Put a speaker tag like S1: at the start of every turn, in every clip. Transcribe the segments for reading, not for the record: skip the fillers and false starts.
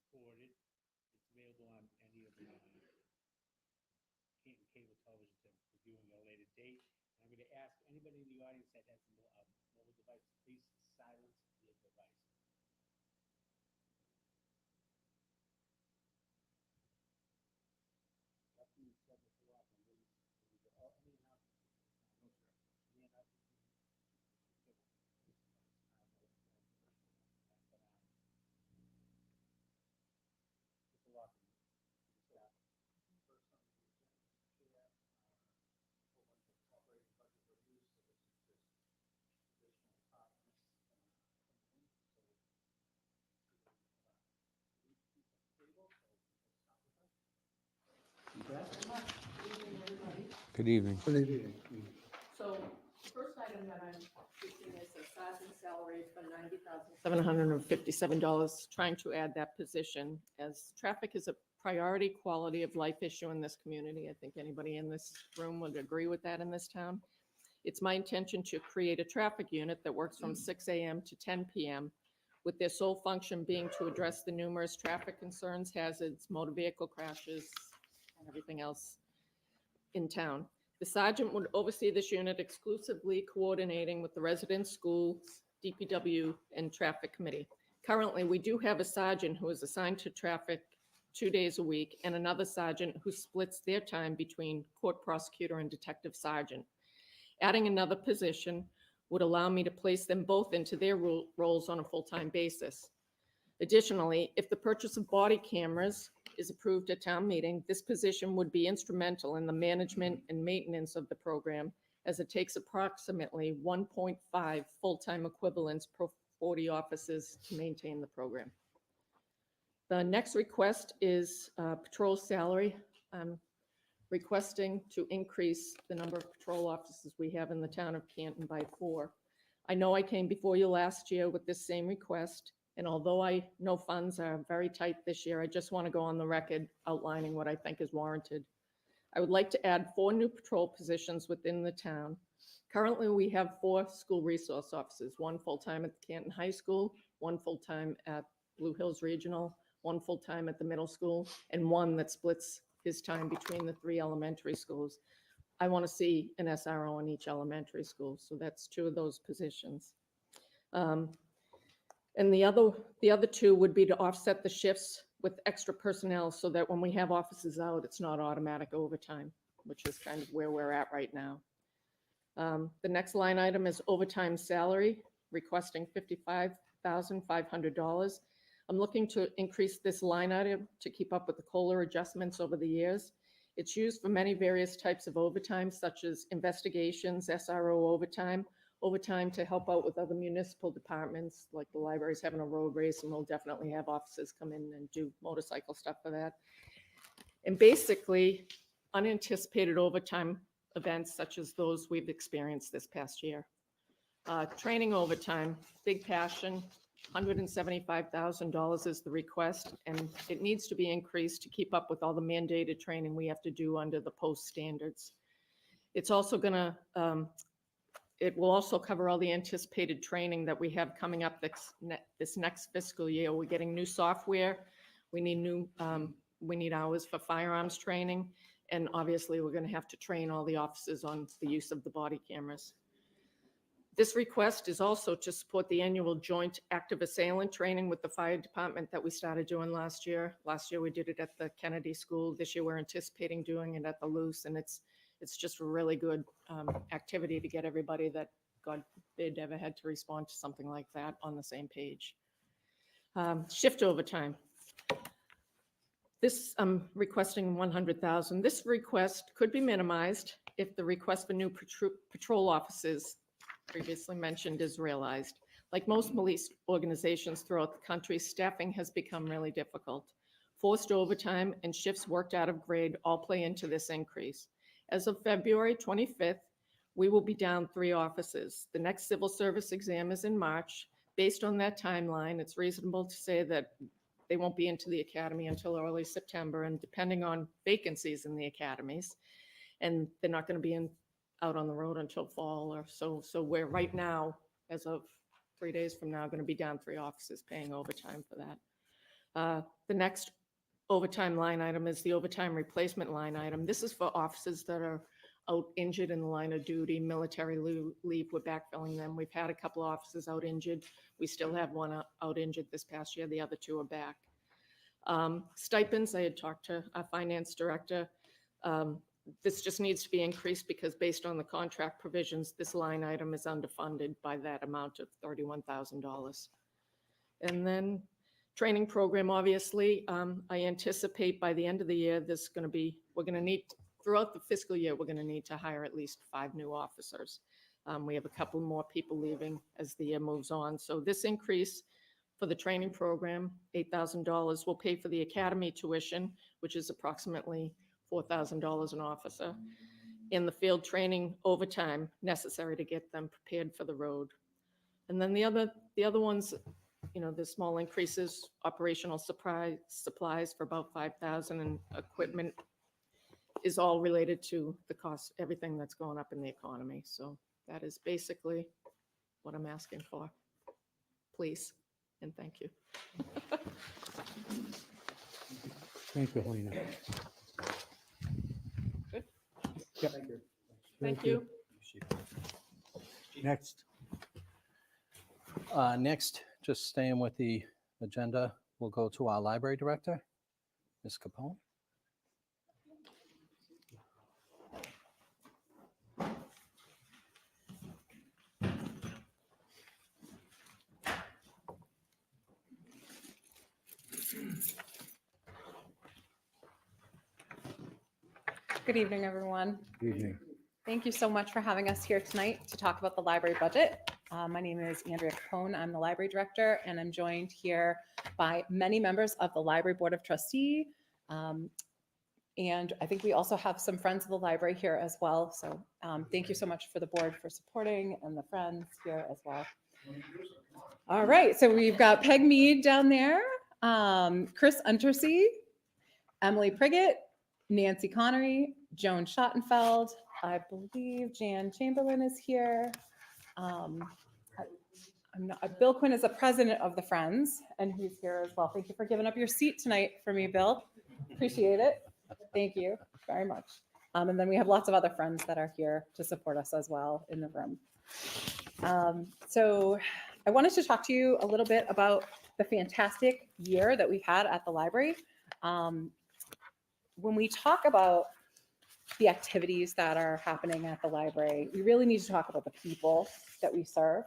S1: recorded. It's available on any of the Canton cable television to review at a later date. And I'm going to ask anybody in the audience that has a mobile device, please silence your device. Nothing said before. Oh, any announcements? No, sir. Any announcements? Mr. Lawson, staff. First on the agenda, Chair, a whole bunch of operating budget reviews, so this is just additional departments coming in. So table, so let's start with that.
S2: Good evening.
S3: Good evening.
S4: So, the first item that I'm seeking is a sergeant salary for $90,757, trying to add that position, as traffic is a priority quality of life issue in this community. I think anybody in this room would agree with that in this town. It's my intention to create a traffic unit that works from 6 a.m. to 10 p.m., with their sole function being to address the numerous traffic concerns, hazards, motor vehicle crashes, and everything else in town. The sergeant would oversee this unit exclusively coordinating with the residents, schools, DPW, and traffic committee. Currently, we do have a sergeant who is assigned to traffic 2 days a week and another sergeant who splits their time between court prosecutor and detective sergeant. Adding another position would allow me to place them both into their roles on a full-time basis. Additionally, if the purchase of body cameras is approved at town meeting, this position would be instrumental in the management and maintenance of the program, as it takes approximately 1.5 full-time equivalents per 40 officers to maintain the program. The next request is patrol salary. I'm requesting to increase the number of patrol officers we have in the town of Canton by 4. I know I came before you last year with this same request, and although I know funds are very tight this year, I just want to go on the record outlining what I think is warranted. I would like to add 4 new patrol positions within the town. Currently, we have 4 school resource officers, 1 full-time at the Canton High School, 1 full-time at Blue Hills Regional, 1 full-time at the middle school, and 1 that splits his time between the 3 elementary schools. I want to see an SRO in each elementary school, so that's 2 of those positions. And the other 2 would be to offset the shifts with extra personnel, so that when we have officers out, it's not automatic overtime, which is kind of where we're at right now. The next line item is overtime salary, requesting $55,500. I'm looking to increase this line item to keep up with the COLA adjustments over the years. It's used for many various types of overtime, such as investigations, SRO overtime, overtime to help out with other municipal departments, like the library's having a road race, and we'll definitely have officers come in and do motorcycle stuff for that. And basically, unanticipated overtime events such as those we've experienced this past year. Training overtime, big passion, $175,000 is the request, and it needs to be increased to keep up with all the mandated training we have to do under the post standards. It's also gonna, it will also cover all the anticipated training that we have coming up this next fiscal year. We're getting new software. We need hours for firearms training. And obviously, we're going to have to train all the officers on the use of the body cameras. This request is also to support the annual joint active assailant training with the fire department that we started doing last year. Last year, we did it at the Kennedy School. This year, we're anticipating doing it at the Luce, and it's just a really good activity to get everybody that, God forbid, ever had to respond to something like that on the same page. Shift overtime. This, I'm requesting $100,000. This request could be minimized if the request for new patrol officers previously mentioned is realized. Like most police organizations throughout the country, staffing has become really difficult. Forced overtime and shifts worked out of grade all play into this increase. As of February 25th, we will be down 3 officers. The next civil service exam is in March. Based on that timeline, it's reasonable to say that they won't be into the academy until early September, and depending on vacancies in the academies, and they're not going to be out on the road until fall or so. So we're right now, as of 3 days from now, going to be down 3 officers paying overtime for that. The next overtime line item is the overtime replacement line item. This is for officers that are out injured in the line of duty, military leave. We're backfilling them. We've had a couple of officers out injured. We still have one out injured this past year. The other two are back. Stipends, I had talked to our finance director. This just needs to be increased because based on the contract provisions, this line item is underfunded by that amount of $31,000. And then training program, obviously, I anticipate by the end of the year, we're going to need, throughout the fiscal year, we're going to need to hire at least 5 new officers. We have a couple more people leaving as the year moves on. So this increase for the training program, $8,000, will pay for the academy tuition, which is approximately $4,000 an officer, and the field training overtime necessary to get them prepared for the road. And then the other ones, you know, the small increases, operational supplies for about $5,000, and equipment is all related to the cost, everything that's going up in the economy. So that is basically what I'm asking for. Please, and thank you.
S2: Thank you, Helena.
S4: Good.
S2: Yep.
S4: Thank you.
S2: Next.
S3: Next, just staying with the agenda, we'll go to our library director, Ms. Capone.
S5: Good evening, everyone.
S2: Good evening.
S5: Thank you so much for having us here tonight to talk about the library budget. My name is Andrea Capone. I'm the library director, and I'm joined here by many members of the Library Board of Trustee. And I think we also have some friends of the library here as well. So thank you so much for the board for supporting, and the friends here as well. All right, so we've got Peg Mead down there, Chris Untersea, Emily Priggett, Nancy Connery, Joan Schottenfeld. I believe Jan Chamberlain is here. Bill Quinn is the president of the Friends, and he's here as well. Thank you for giving up your seat tonight for me, Bill. Appreciate it. Thank you very much. And then we have lots of other friends that are here to support us as well in the room. So I wanted to talk to you a little bit about the fantastic year that we've had at the library. When we talk about the activities that are happening at the library, we really need to talk about the people that we serve.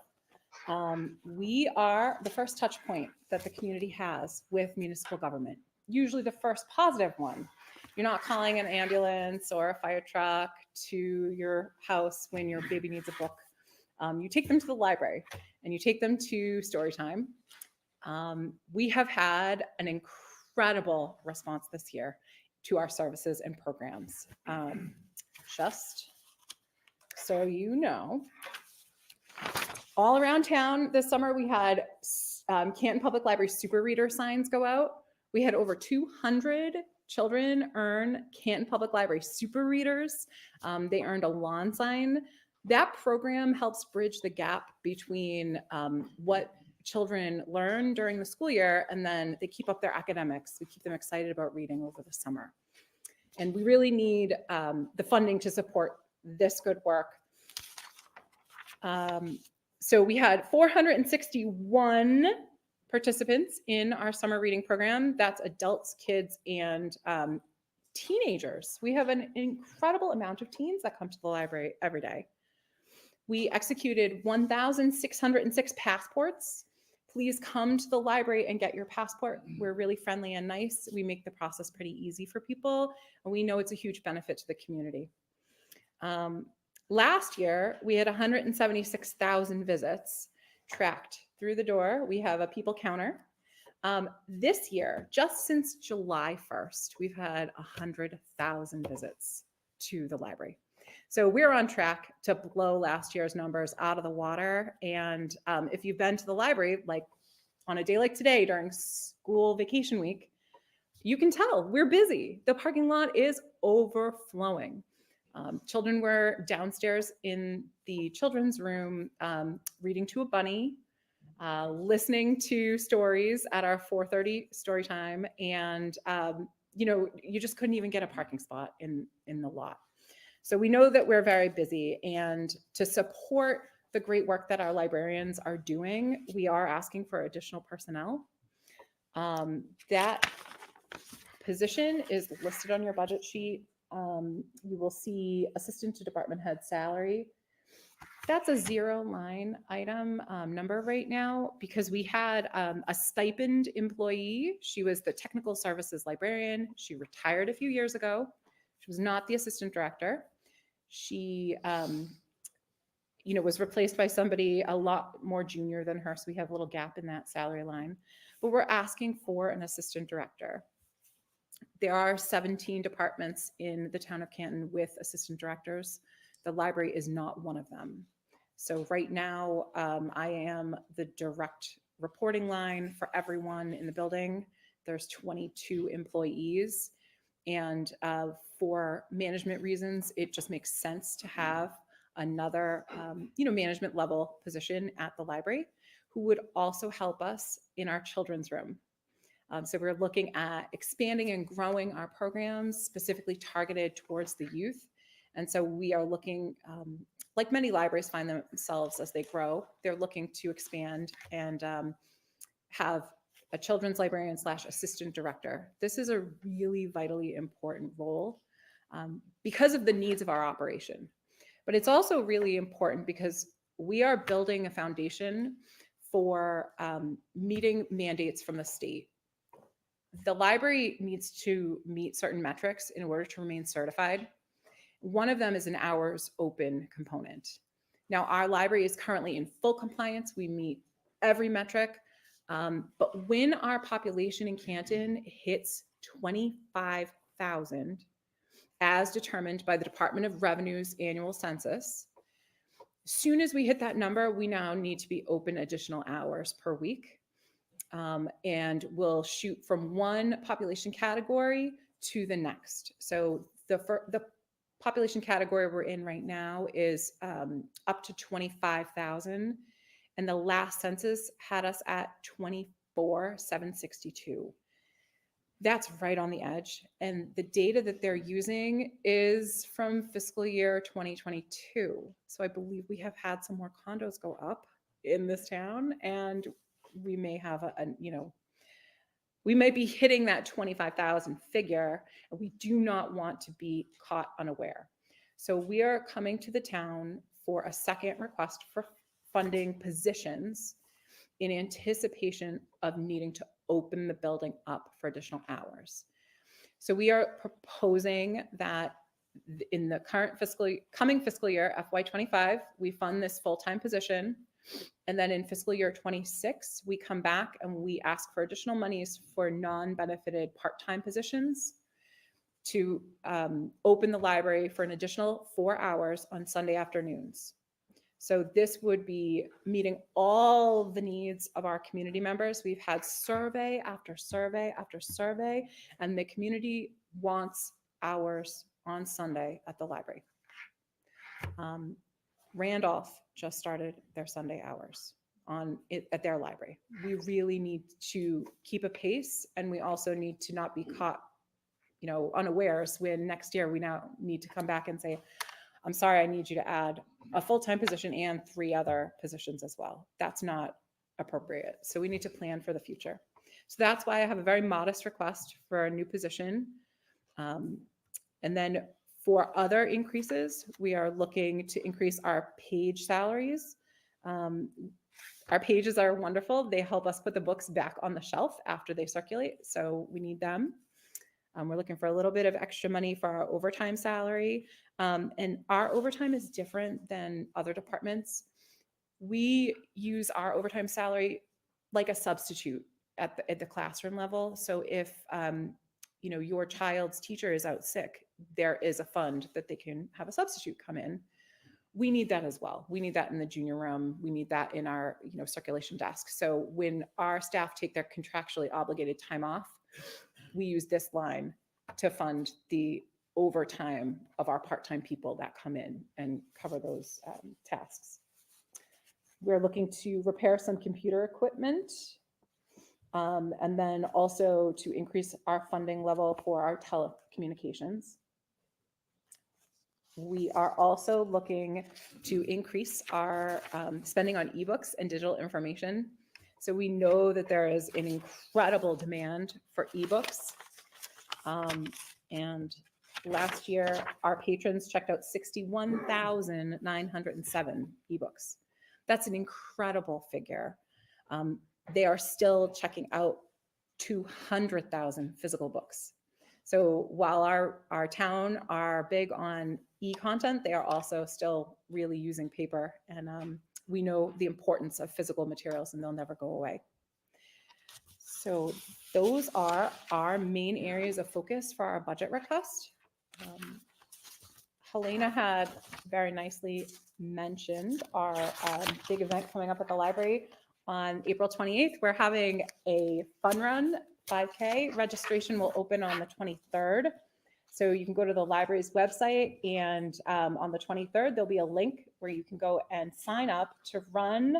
S5: We are the first touch point that the community has with municipal government, usually the first positive one. You're not calling an ambulance or a fire truck to your house when your baby needs a book. You take them to the library, and you take them to story time. We have had an incredible response this year to our services and programs. Just so you know, all around town this summer, we had Canton Public Library super reader signs go out. We had over 200 children earn Canton Public Library super readers. They earned a lawn sign. That program helps bridge the gap between what children learn during the school year, and then they keep up their academics. We keep them excited about reading over the summer. And we really need the funding to support this good work. So we had 461 participants in our summer reading program. That's adults, kids, and teenagers. We have an incredible amount of teens that come to the library every day. We executed 1,606 passports. Please come to the library and get your passport. We're really friendly and nice. We make the process pretty easy for people, and we know it's a huge benefit to the community. Last year, we had 176,000 visits tracked through the door. We have a people counter. This year, just since July 1st, we've had 100,000 visits to the library. So we're on track to blow last year's numbers out of the water. And if you've been to the library, like on a day like today during school vacation week, you can tell we're busy. The parking lot is overflowing. Children were downstairs in the children's room reading to a bunny. listening to stories at our 4:30 story time, and you just couldn't even get a parking spot in the lot. So we know that we're very busy, and to support the great work that our librarians are doing, we are asking for additional personnel. That position is listed on your budget sheet. You will see assistant to department head salary. That's a 0-line item number right now because we had a stipend employee. She was the technical services librarian. She retired a few years ago. She was not the assistant director. She was replaced by somebody a lot more junior than her. So we have a little gap in that salary line, but we're asking for an assistant director. There are 17 departments in the town of Canton with assistant directors. The library is not one of them. So right now, I am the direct reporting line for everyone in the building. There's 22 employees. And for management reasons, it just makes sense to have another, management level position at the library who would also help us in our children's room. So we're looking at expanding and growing our programs specifically targeted towards the youth. And so we are looking, like many libraries find themselves as they grow, they're looking to expand and have a children's librarian / assistant director. This is a really vitally important role because of the needs of our operation. But it's also really important because we are building a foundation for meeting mandates from the state. The library needs to meet certain metrics in order to remain certified. One of them is an hours open component. Now, our library is currently in full compliance. We meet every metric. But when our population in Canton hits 25,000, as determined by the Department of Revenue's annual census, as soon as we hit that number, we now need to be open additional hours per week. And we'll shoot from one population category to the next. So the population category we're in right now is up to 25,000. And the last census had us at 24,762. That's right on the edge. And the data that they're using is from fiscal year 2022. So I believe we have had some more condos go up in this town, and we may have we might be hitting that 25,000 figure, and we do not want to be caught unaware. So we are coming to the town for a second request for funding positions in anticipation of needing to open the building up for additional hours. So we are proposing that in the coming fiscal year, FY25, we fund this full-time position. And then in fiscal year 26, we come back and we ask for additional monies for non-benefited part-time positions to open the library for an additional 4 hours on Sunday afternoons. So this would be meeting all the needs of our community members. We've had survey after survey after survey, and the community wants hours on Sunday at the library. Randolph just started their Sunday hours at their library. We really need to keep a pace, and we also need to not be caught, unawares when next year we now need to come back and say, I'm sorry, I need you to add a full-time position and 3 other positions as well. That's not appropriate. So we need to plan for the future. So that's why I have a very modest request for a new position. And then for other increases, we are looking to increase our page salaries. Our pages are wonderful. They help us put the books back on the shelf after they circulate. So we need them. We're looking for a little bit of extra money for our overtime salary. And our overtime is different than other departments. We use our overtime salary like a substitute at the classroom level. So if your child's teacher is out sick, there is a fund that they can have a substitute come in. We need that as well. We need that in the junior room. We need that in our circulation desk. So when our staff take their contractually obligated time off, we use this line to fund the overtime of our part-time people that come in and cover those tasks. We're looking to repair some computer equipment. And then also to increase our funding level for our telecommunications. We are also looking to increase our spending on ebooks and digital information. So we know that there is an incredible demand for ebooks. And last year, our patrons checked out 61,907 ebooks. That's an incredible figure. They are still checking out 200,000 physical books. So while our town are big on e-content, they are also still really using paper. And we know the importance of physical materials and they'll never go away. So those are our main areas of focus for our budget request. Helena had very nicely mentioned our big event coming up at the library on April 28th. We're having a fun run 5K. Registration will open on the 23rd. So you can go to the library's website, and on the 23rd, there'll be a link where you can go and sign up to run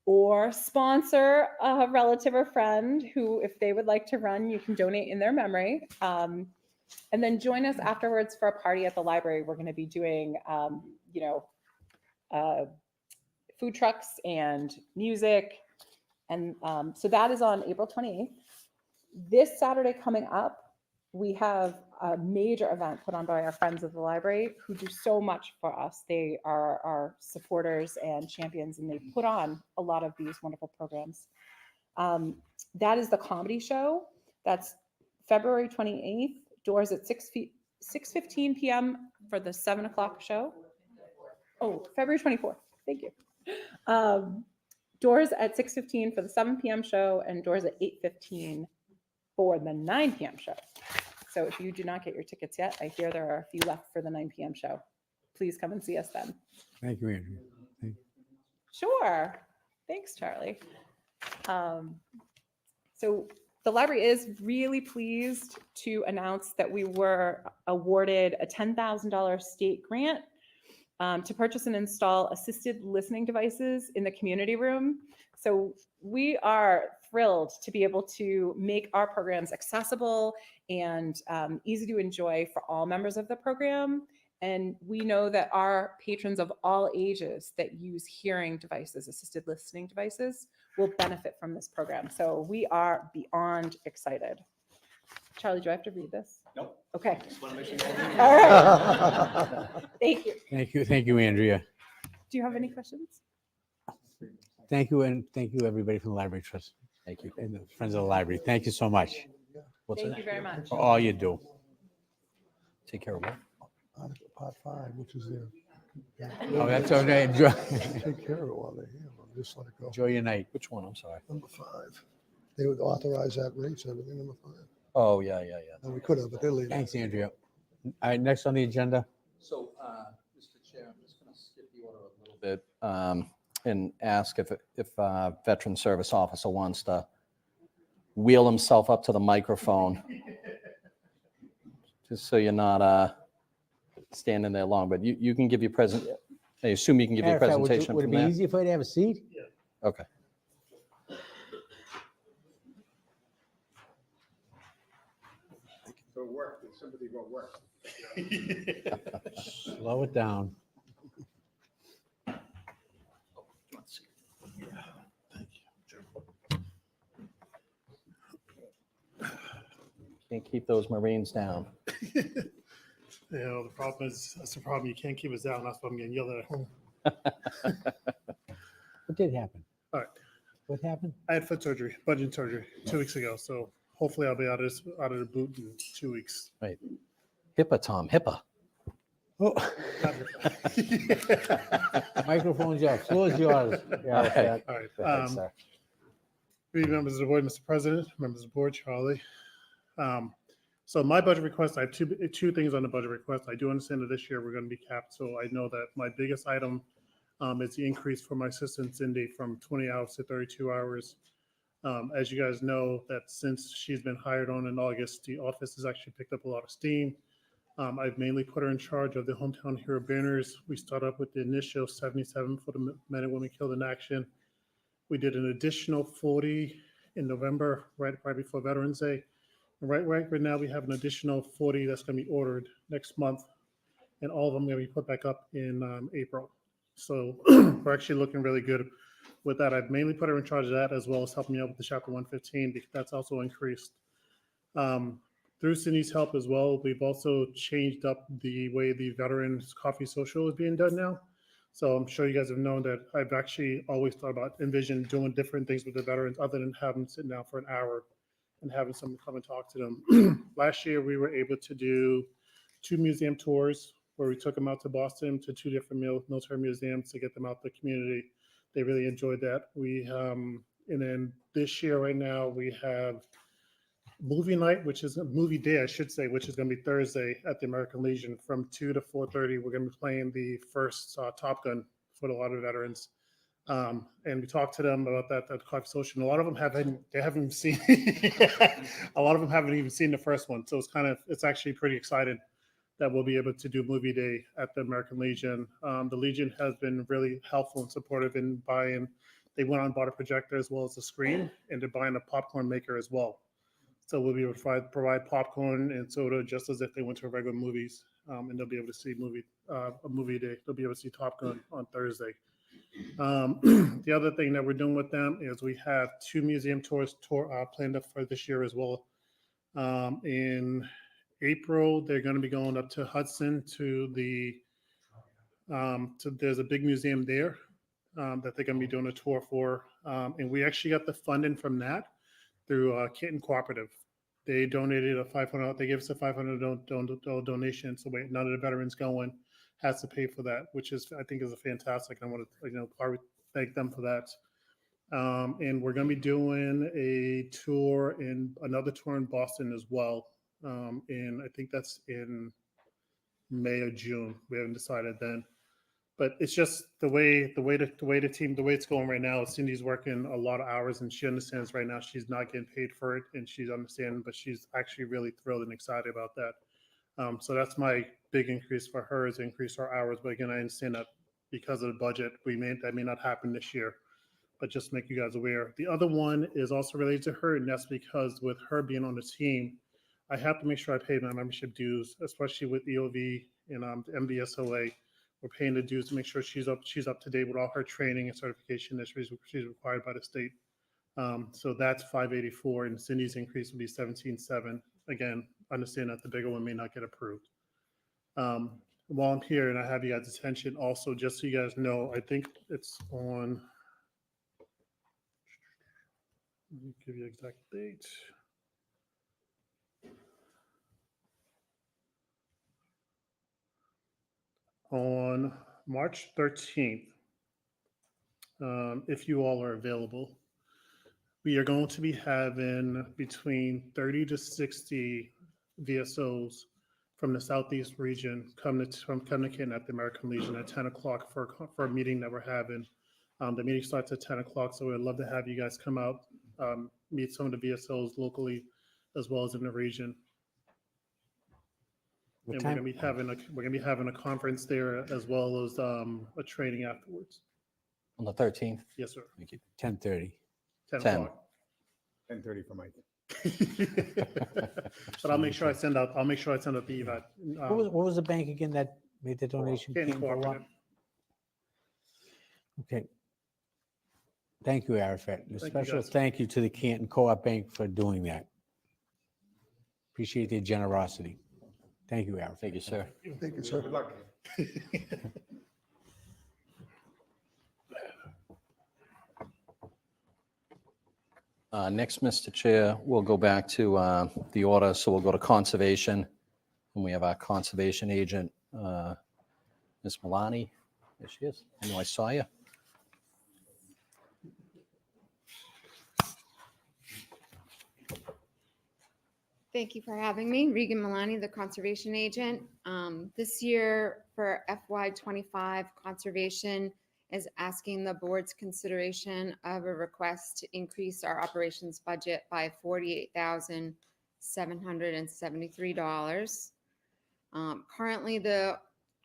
S5: or sponsor a relative or friend who, if they would like to run, you can donate in their memory. And then join us afterwards for a party at the library. We're going to be doing, food trucks and music. And so that is on April 28th. This Saturday coming up, we have a major event put on by our friends of the library who do so much for us. They are our supporters and champions, and they put on a lot of these wonderful programs. That is the comedy show. That's February 28th. Doors at 6:15 p.m. for the 7 o'clock show. Oh, February 24th. Thank you. Doors at 6:15 for the 7 p.m. show, and doors at 8:15 for the 9 p.m. show. So if you do not get your tickets yet, I hear there are a few left for the 9 p.m. show. Please come and see us then.
S2: Thank you, Andrew. Thank you.
S5: Sure. Thanks, Charlie. So the library is really pleased to announce that we were awarded a $10,000 state grant to purchase and install assisted listening devices in the community room. So we are thrilled to be able to make our programs accessible and easy to enjoy for all members of the program. And we know that our patrons of all ages that use hearing devices, assisted listening devices, will benefit from this program. So we are beyond excited. Charlie, do I have to read this?
S1: Nope.
S5: Okay.
S1: Just want to make sure.
S5: All right. Thank you.
S2: Thank you, Andrea.
S5: Do you have any questions?
S2: Thank you, and thank you, everybody from the Library Trust.
S3: Thank you.
S2: And the Friends of the Library. Thank you so much
S3: What's
S5: Thank
S3: it?
S5: you very much.
S2: for all you do.
S3: Take care of what?
S6: Article Part 5, which is there.
S2: Oh, that's okay. Enjoy,
S6: Take care of it while they're here. Just let it go.
S2: enjoy your night.
S3: Which one? I'm sorry.
S6: Number 5. They would authorize that rates and everything, number 5.
S3: Oh, yeah.
S6: And we could have, but they're leaving.
S2: Thanks, Andrea. All right, next on the agenda.
S3: So, Mr. Chair, I'm just going to skip the order a little bit and ask if a veteran service officer wants to wheel himself up to the microphone, just so you're not standing there long. But you can give your present. I assume you can give your
S2: Matter of fact,
S3: presentation
S2: would it
S3: from
S2: be
S3: there.
S2: easier for you to have a seat?
S3: Okay.
S7: So it worked, the sympathy won't work.
S2: Slow it down.
S3: Can't keep those Marines down.
S8: You know, the problem is, that's the problem. You can't keep us down. That's why I'm getting yelled at.
S2: What did happen?
S8: All right.
S2: What happened?
S8: I had foot surgery, budget surgery 2 weeks ago. So hopefully I'll be out of the boot in 2 weeks.
S3: Right. HIPAA, Tom, HIPAA.
S2: Oh, microphone's yours. Floor is yours. Yeah,
S3: Okay.
S2: that.
S8: All right.
S3: Thanks, sir.
S8: Three members of the board, Mr. President, members of the board, Charlie. So my budget request, I have two things on the budget request. I do understand that this year we're going to be capped. So I know that my biggest item is the increase for my assistant Cindy from 20 hours to 32 hours. As you guys know, that since she's been hired on in August, the office has actually picked up a lot of steam. I've mainly put her in charge of the Hometown Hero banners. We start up with the initial 77 for the men and women killed in action. We did an additional 40 in November, right before Veterans Day. And right now, we have an additional 40 that's going to be ordered next month, and all of them going to be put back up in April. So we're actually looking really good with that. I've mainly put her in charge of that, as well as helping me out with the Chapter 115, because that's also increased. Through Cindy's help as well, we've also changed up the way the Veterans Coffee Social is being done now. So I'm sure you guys have known that I've actually always thought about envisioned doing different things with the veterans other than having them sit down for an hour and having someone come and talk to them. Last year, we were able to do 2 museum tours where we took them out to Boston to 2 different military museums to get them out the community. They really enjoyed that. And then this year, right now, we have movie night, which is a movie day, I should say, which is going to be Thursday at the American Legion from 2 to 4:30. We're going to be playing the first Top Gun for a lot of veterans. And we talked to them about that coffee social. And a lot of them haven't seen, a lot of them haven't even seen the first one. So it's actually pretty exciting that we'll be able to do movie day at the American Legion. The Legion has been really helpful and supportive in buying. They went out and bought a projector as well as a screen, and they're buying a popcorn maker as well. So we'll be able to provide popcorn and soda just as if they went to regular movies, and they'll be able to see a movie day. They'll be able to see Top Gun on Thursday. The other thing that we're doing with them is we have 2 museum tours planned up for this year as well. In April, they're going to be going up to Hudson to there's a big museum there that they're going to be doing a tour for. And we actually got the funding from that through Canton Cooperative. They donated they gave us a $500 donation. So none of the veterans going has to pay for that, which I think is a fantastic. I want to thank them for that. And we're going to be doing another tour in Boston as well. And I think that's in May or June. We haven't decided then. But it's just the way it's going right now. Cindy's working a lot of hours, and she understands right now she's not getting paid for it, and she's understanding, but she's actually really thrilled and excited about that. So that's my big increase for her, is increase our hours. But again, I understand that because of the budget, that may not happen this year, but just make you guys aware. The other one is also related to her, and that's because with her being on the team, I have to make sure I pay my membership dues, especially with EOV and the MBSOA. We're paying the dues to make sure she's up to date with all her training and certification that she's required by the state. So that's $584, and Cindy's increase would be $17.7. Again, understand that the bigger one may not get approved. While I'm here and I have you guys' attention, also just so you guys know, I think it's on. Let me give you the exact date. On March 13th, if you all are available, we are going to be having between 30 to 60 VSOs from the Southeast region come to Canton at the American Legion at 10 o'clock for a meeting that we're having. The meeting starts at 10 o'clock, so we'd love to have you guys come out, meet some of the VSOs locally as well as in the region. And we're gonna be having a conference there as well as a training afterwards.
S3: On the 13th.
S8: Yes, sir.
S3: Thank you.
S2: 10:30.
S8: 10
S3: 10.
S8: o'clock.
S7: 10:30 for Mike.
S8: But I'll make sure I send out the event.
S2: What was the bank again that made the donation?
S8: Canton
S2: Canton Co-op?
S8: Cooperative.
S2: Okay. Thank you, Arafat. A
S8: you,
S2: special
S8: guys.
S2: thank you to the Canton Co-op Bank for doing that. Appreciate their generosity. Thank you, Arafat.
S3: Thank you, sir.
S6: Thank you, sir.
S7: Good luck.
S3: Next, Mr. Chair, we'll go back to the order. So we'll go to conservation. And we have our conservation agent, Ms. Milani. There she is. I know I saw you.
S9: Thank you for having me. Regan Milani, the conservation agent. This year for FY25, conservation is asking the board's consideration of a request to increase our operations budget by $48,773. Currently, the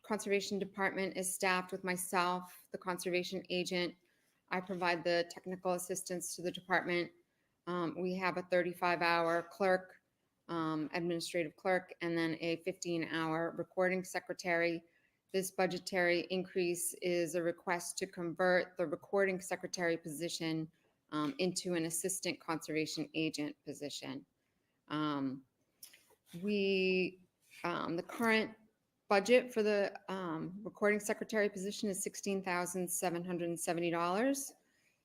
S9: Conservation Department is staffed with myself, the conservation agent. I provide the technical assistance to the department. We have a 35-hour clerk, administrative clerk, and then a 15-hour recording secretary. This budgetary increase is a request to convert the recording secretary position into an assistant conservation agent position. The current budget for the recording secretary position is $16,770.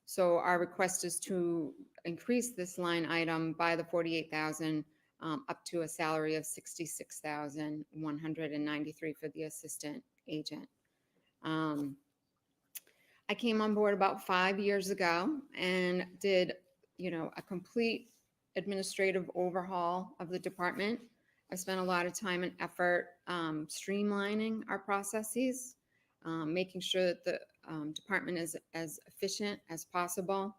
S9: So our request is to increase this line item by the 48,000 up to a salary of 66,193 for the assistant agent. I came on board about 5 years ago and did, a complete administrative overhaul of the department. I spent a lot of time and effort streamlining our processes, making sure that the department is as efficient as possible.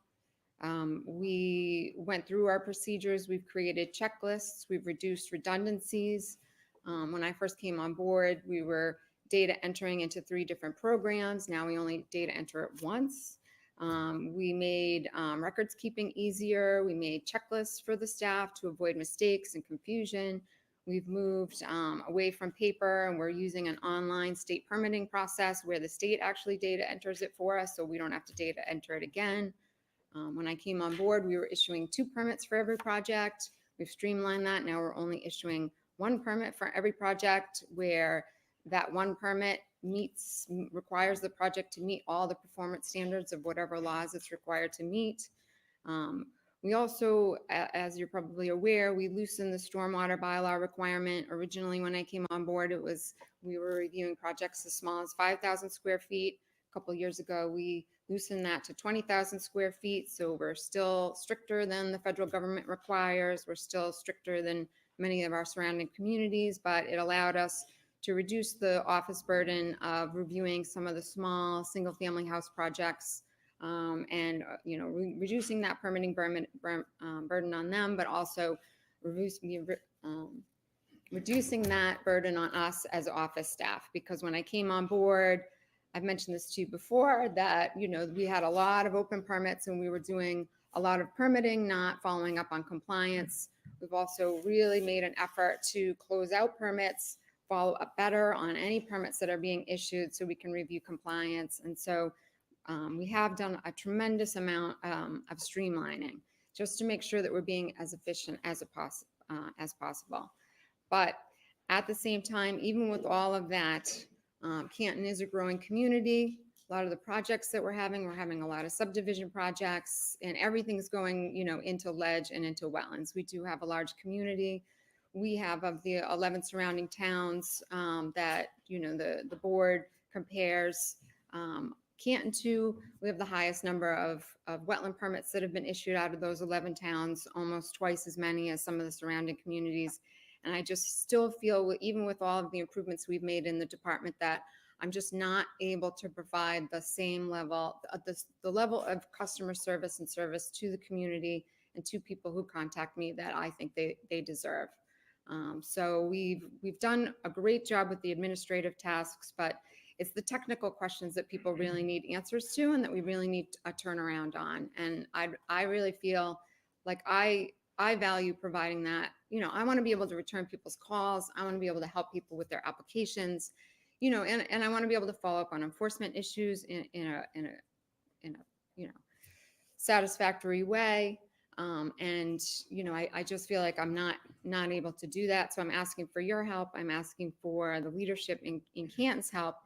S9: We went through our procedures. We've created checklists. We've reduced redundancies. When I first came on board, we were data entering into 3 different programs. Now we only data enter it once. We made records keeping easier. We made checklists for the staff to avoid mistakes and confusion. We've moved away from paper, and we're using an online state permitting process where the state actually data enters it for us, so we don't have to data enter it again. When I came on board, we were issuing 2 permits for every project. We've streamlined that. Now we're only issuing 1 permit for every project, where that 1 permit requires the project to meet all the performance standards of whatever laws it's required to meet. We also, as you're probably aware, we loosened the stormwater bylaw requirement. Originally, when I came on board, we were reviewing projects as small as 5,000 square feet. A couple of years ago, we loosened that to 20,000 square feet. So we're still stricter than the federal government requires. We're still stricter than many of our surrounding communities, but it allowed us to reduce the office burden of reviewing some of the small single-family house projects, and reducing that permitting burden on them, but also reducing that burden on us as office staff. Because when I came on board, I've mentioned this to you before, that we had a lot of open permits and we were doing a lot of permitting, not following up on compliance. We've also really made an effort to close out permits, follow up better on any permits that are being issued so we can review compliance. And so we have done a tremendous amount of streamlining just to make sure that we're being as efficient as possible. But at the same time, even with all of that, Canton is a growing community. A lot of the projects that we're having a lot of subdivision projects, and everything's going, into ledge and into wetlands. We do have a large community. We have, of the 11 surrounding towns that, the board compares Canton to, we have the highest number of wetland permits that have been issued out of those 11 towns, almost twice as many as some of the surrounding communities. And I just still feel, even with all of the improvements we've made in the department, that I'm just not able to provide the same level, the level of customer service and service to the community and to people who contact me that I think they deserve. So we've done a great job with the administrative tasks, but it's the technical questions that people really need answers to and that we really need a turnaround on. And I really feel like I value providing that. I want to be able to return people's calls. I want to be able to help people with their applications, and I want to be able to follow up on enforcement issues in a satisfactory way. I just feel like I'm not able to do that. So I'm asking for your help. I'm asking for the leadership in Canton's help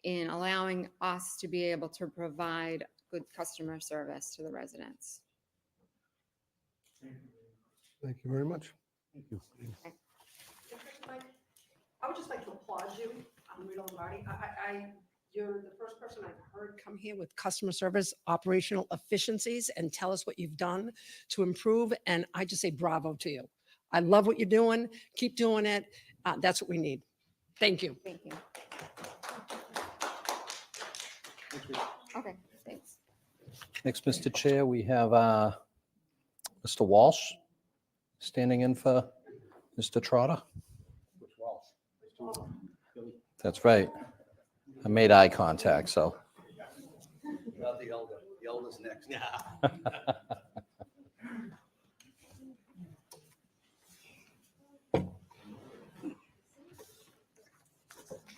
S9: in allowing us to be able to provide good customer service to the residents.
S6: Thank you very much.
S10: I would just like to applaud you, Rita Lombardi. You're the first person I've heard come here with customer service, operational efficiencies, and tell us what you've done to improve. And I just say bravo to you. I love what you're doing. Keep doing it. That's what we need. Thank you.
S9: Thank you. Okay, thanks.
S3: Next, Mr. Chair, we have Mr. Walsh standing in for Mr. Trotter.
S7: Which Walsh? Mr.
S3: That's right. I made eye contact, so.
S1: Not the elder. The elder's next.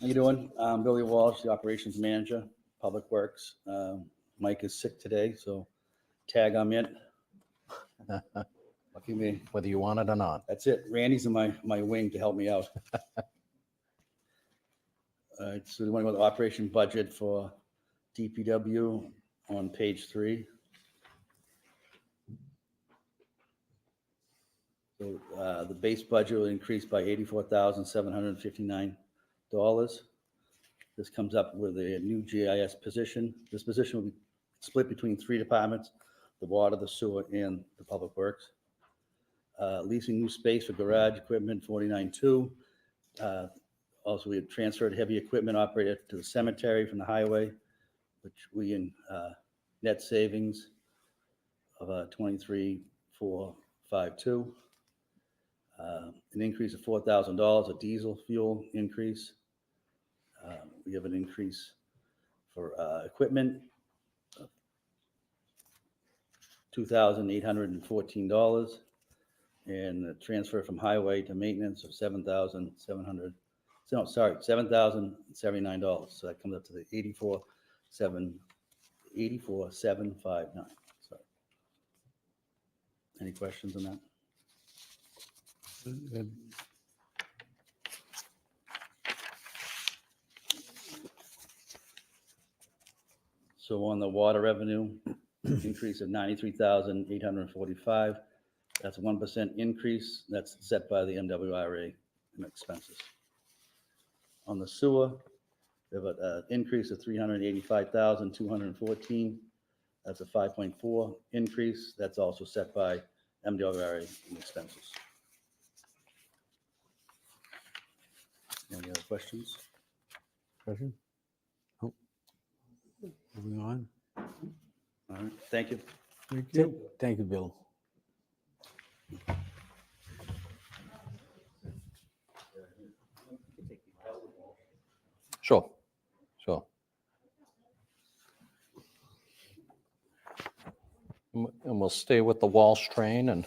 S11: How you doing? I'm Billy Walsh, the Operations Manager, Public Works. Mike is sick today, so tag I'm in. Lucky me.
S3: Whether you want it or not.
S11: That's it. Randy's in my wing to help me out. All right, so we want to go to operation budget for DPW on page 3. So the base budget will increase by $84,759. This comes up with a new GIS position. This position will be split between 3 departments: the water, the sewer, and the public works. Leasing new space for garage equipment, 49.2. Also, we have transferred heavy equipment operator to the cemetery from the highway, which we in net savings of 23,452. An increase of $4,000, a diesel fuel increase. We have an increase for equipment of $2,814, and a transfer from highway to maintenance of $7,079. So that comes up to the 84,759. Sorry. Any questions on that?
S2: Good.
S11: So on the water revenue, increase of 93,845. That's a 1% increase. That's set by the MWRA expenses. On the sewer, we have an increase of 385,214. That's a 5.4 increase. That's also set by MWRA expenses. Any other questions?
S2: Question? Oh. Moving on.
S11: All right, thank you.
S2: Thank you, Bill.
S3: Sure, sure. And we'll stay with the Walsh train and.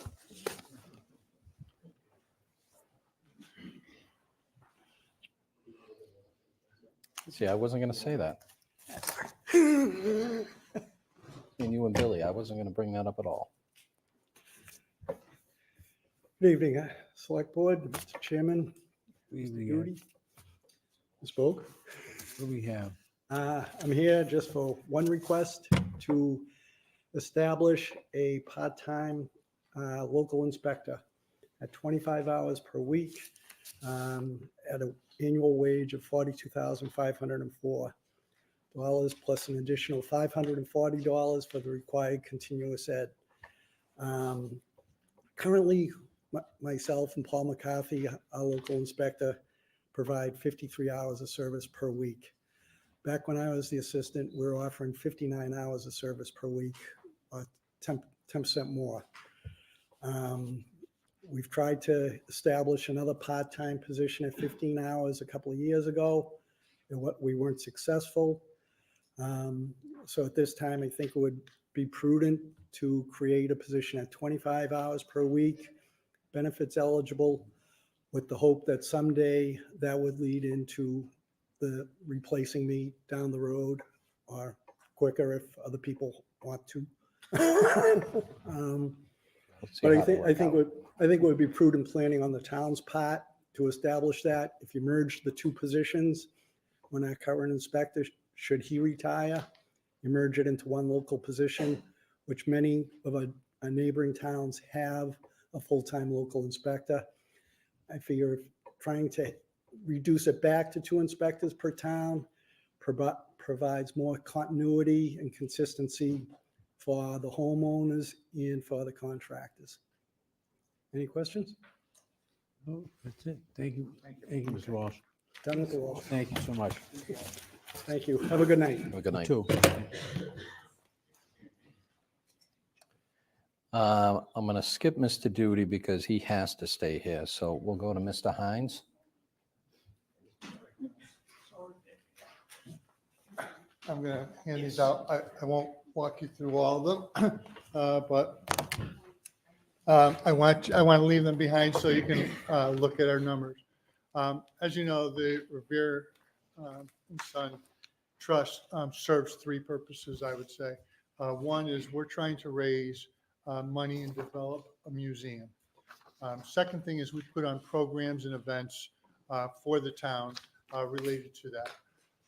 S3: See, I wasn't going to say that. And you and Billy, I wasn't going to bring that up at all.
S6: Good evening, Select Board, Mr. Chairman,
S2: What
S6: Mr. Duty. Spoke.
S2: do we have?
S6: I'm here just for one request to establish a part-time local inspector at 25 hours per week at an annual wage of $42,504 plus an additional $540 for the required continuous ed. Currently, myself and Paul McCarthy, our local inspector, provide 53 hours of service per week. Back when I was the assistant, we were offering 59 hours of service per week, or 10% more. We've tried to establish another part-time position at 15 hours a couple of years ago, and we weren't successful. So at this time, I think it would be prudent to create a position at 25 hours per week, benefits eligible, with the hope that someday that would lead into the replacing me down the road or quicker if other people want to. But I think it would be prudent planning on the town's part to establish that. If you merge the two positions, when our current inspector, should he retire, you merge it into one local position, which many of our neighboring towns have a full-time local inspector. I figure trying to reduce it back to 2 inspectors per town provides more continuity and consistency for the homeowners and for the contractors. Any questions?
S2: Oh, that's it. Thank you. Thank you, Mr. Walsh.
S6: Done with the wall.
S2: Thank you so much.
S6: Thank you. Have a good night.
S3: Have a good night.
S2: Too.
S3: I'm going to skip Mr. Duty because he has to stay here. So we'll go to Mr. Hines.
S8: I'm going to hand these out. I won't walk you through all of them, but I want to leave them behind so you can look at our numbers. As you know, the Revere and Son Trust serves three purposes, I would say. One is we're trying to raise money and develop a museum. Second thing is we put on programs and events for the town related to that.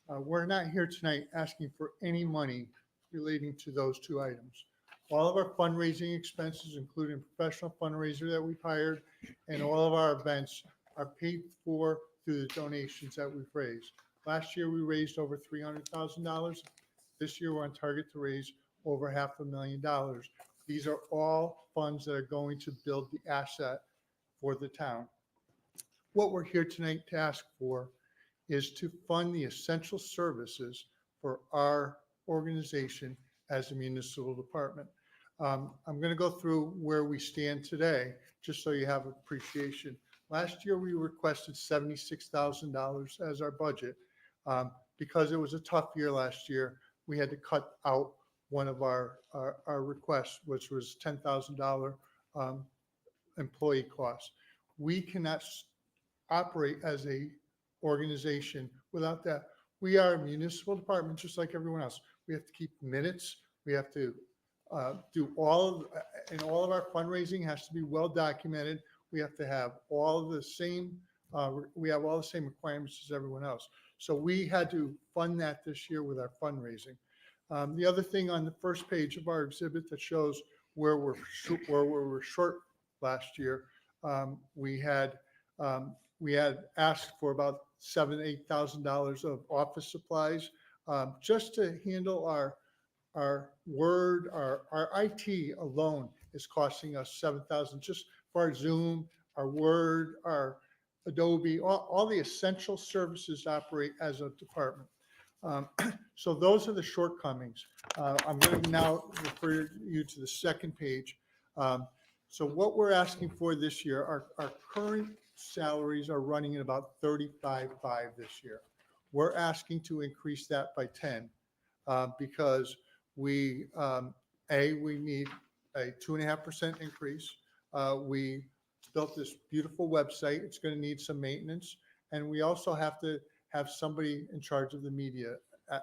S8: We're not here tonight asking for any money relating to those two items. All of our fundraising expenses, including professional fundraiser that we've hired, and all of our events are paid for through the donations that we've raised. Last year, we raised over $300,000. This year, we're on target to raise over $500,000. These are all funds that are going to build the asset for the town. What we're here tonight to ask for is to fund the essential services for our organization as a municipal department. I'm going to go through where we stand today, just so you have appreciation. Last year, we requested $76,000 as our budget. Because it was a tough year last year, we had to cut out one of our requests, which was $10,000 employee costs. We cannot operate as a organization without that. We are a municipal department, just like everyone else. We have to keep minutes. We have to do all of our fundraising has to be well documented. We have to have all of the same, we have all the same requirements as everyone else. So we had to fund that this year with our fundraising. The other thing on the first page of our exhibit that shows where we were short last year, we had asked for about $7,000-8,000 of office supplies just to handle our Word, our IT alone is costing us $7,000 just for our Zoom, our Word, our Adobe, all the essential services operate as a department. So those are the shortcomings. I'm going to now refer you to the second page. So what we're asking for this year, our current salaries are running at about 35.5 this year. We're asking to increase that by 10 because we need a 2.5% increase. We built this beautiful website. It's going to need some maintenance. And we also have to have somebody in charge of the media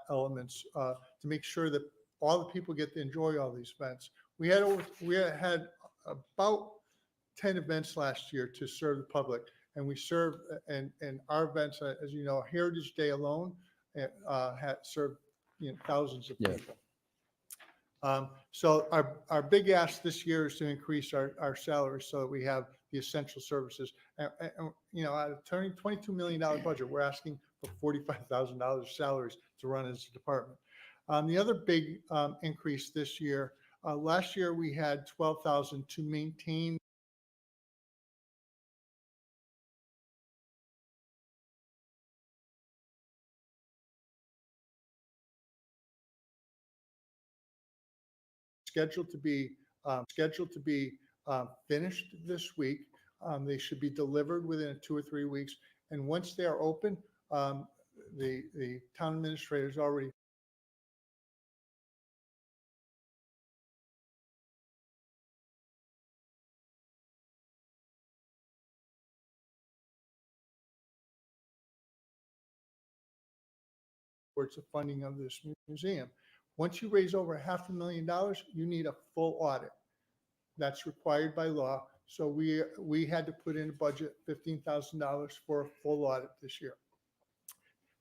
S8: elements to make sure that all the people get to enjoy all these events. We had about 10 events last year to serve the public. And we served, and our events, as you know, Heritage Day alone had served thousands of people. So our big ask this year is to increase our salaries so that we have the essential services. And out of turning $22 million budget, we're asking for $45,000 salaries to run as a department. The other big increase this year, last year we had $12,000 to maintain scheduled to be finished this week. They should be delivered within 2 or 3 weeks. And once they are open, the town administrator's already towards the funding of this museum. Once you raise over $500,000, you need a full audit. That's required by law. So we had to put in a budget $15,000 for a full audit this year.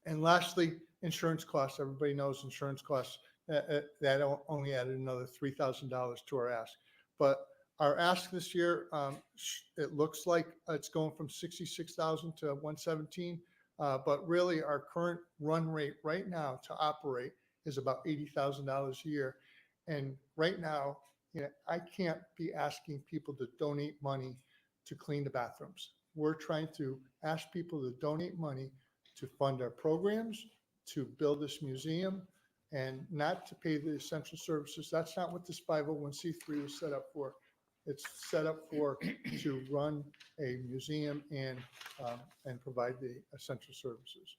S8: And lastly, insurance costs. Everybody knows insurance costs. That only added another $3,000 to our ask. But our ask this year, it looks like it's going from $66,000 to $117,000. But really, our current run rate right now to operate is about $80,000 a year. And right now, I can't be asking people to donate money to clean the bathrooms. We're trying to ask people to donate money to fund our programs, to build this museum, and not to pay the essential services. That's not what this 501c3 was set up for. It's set up to run a museum and provide the essential services.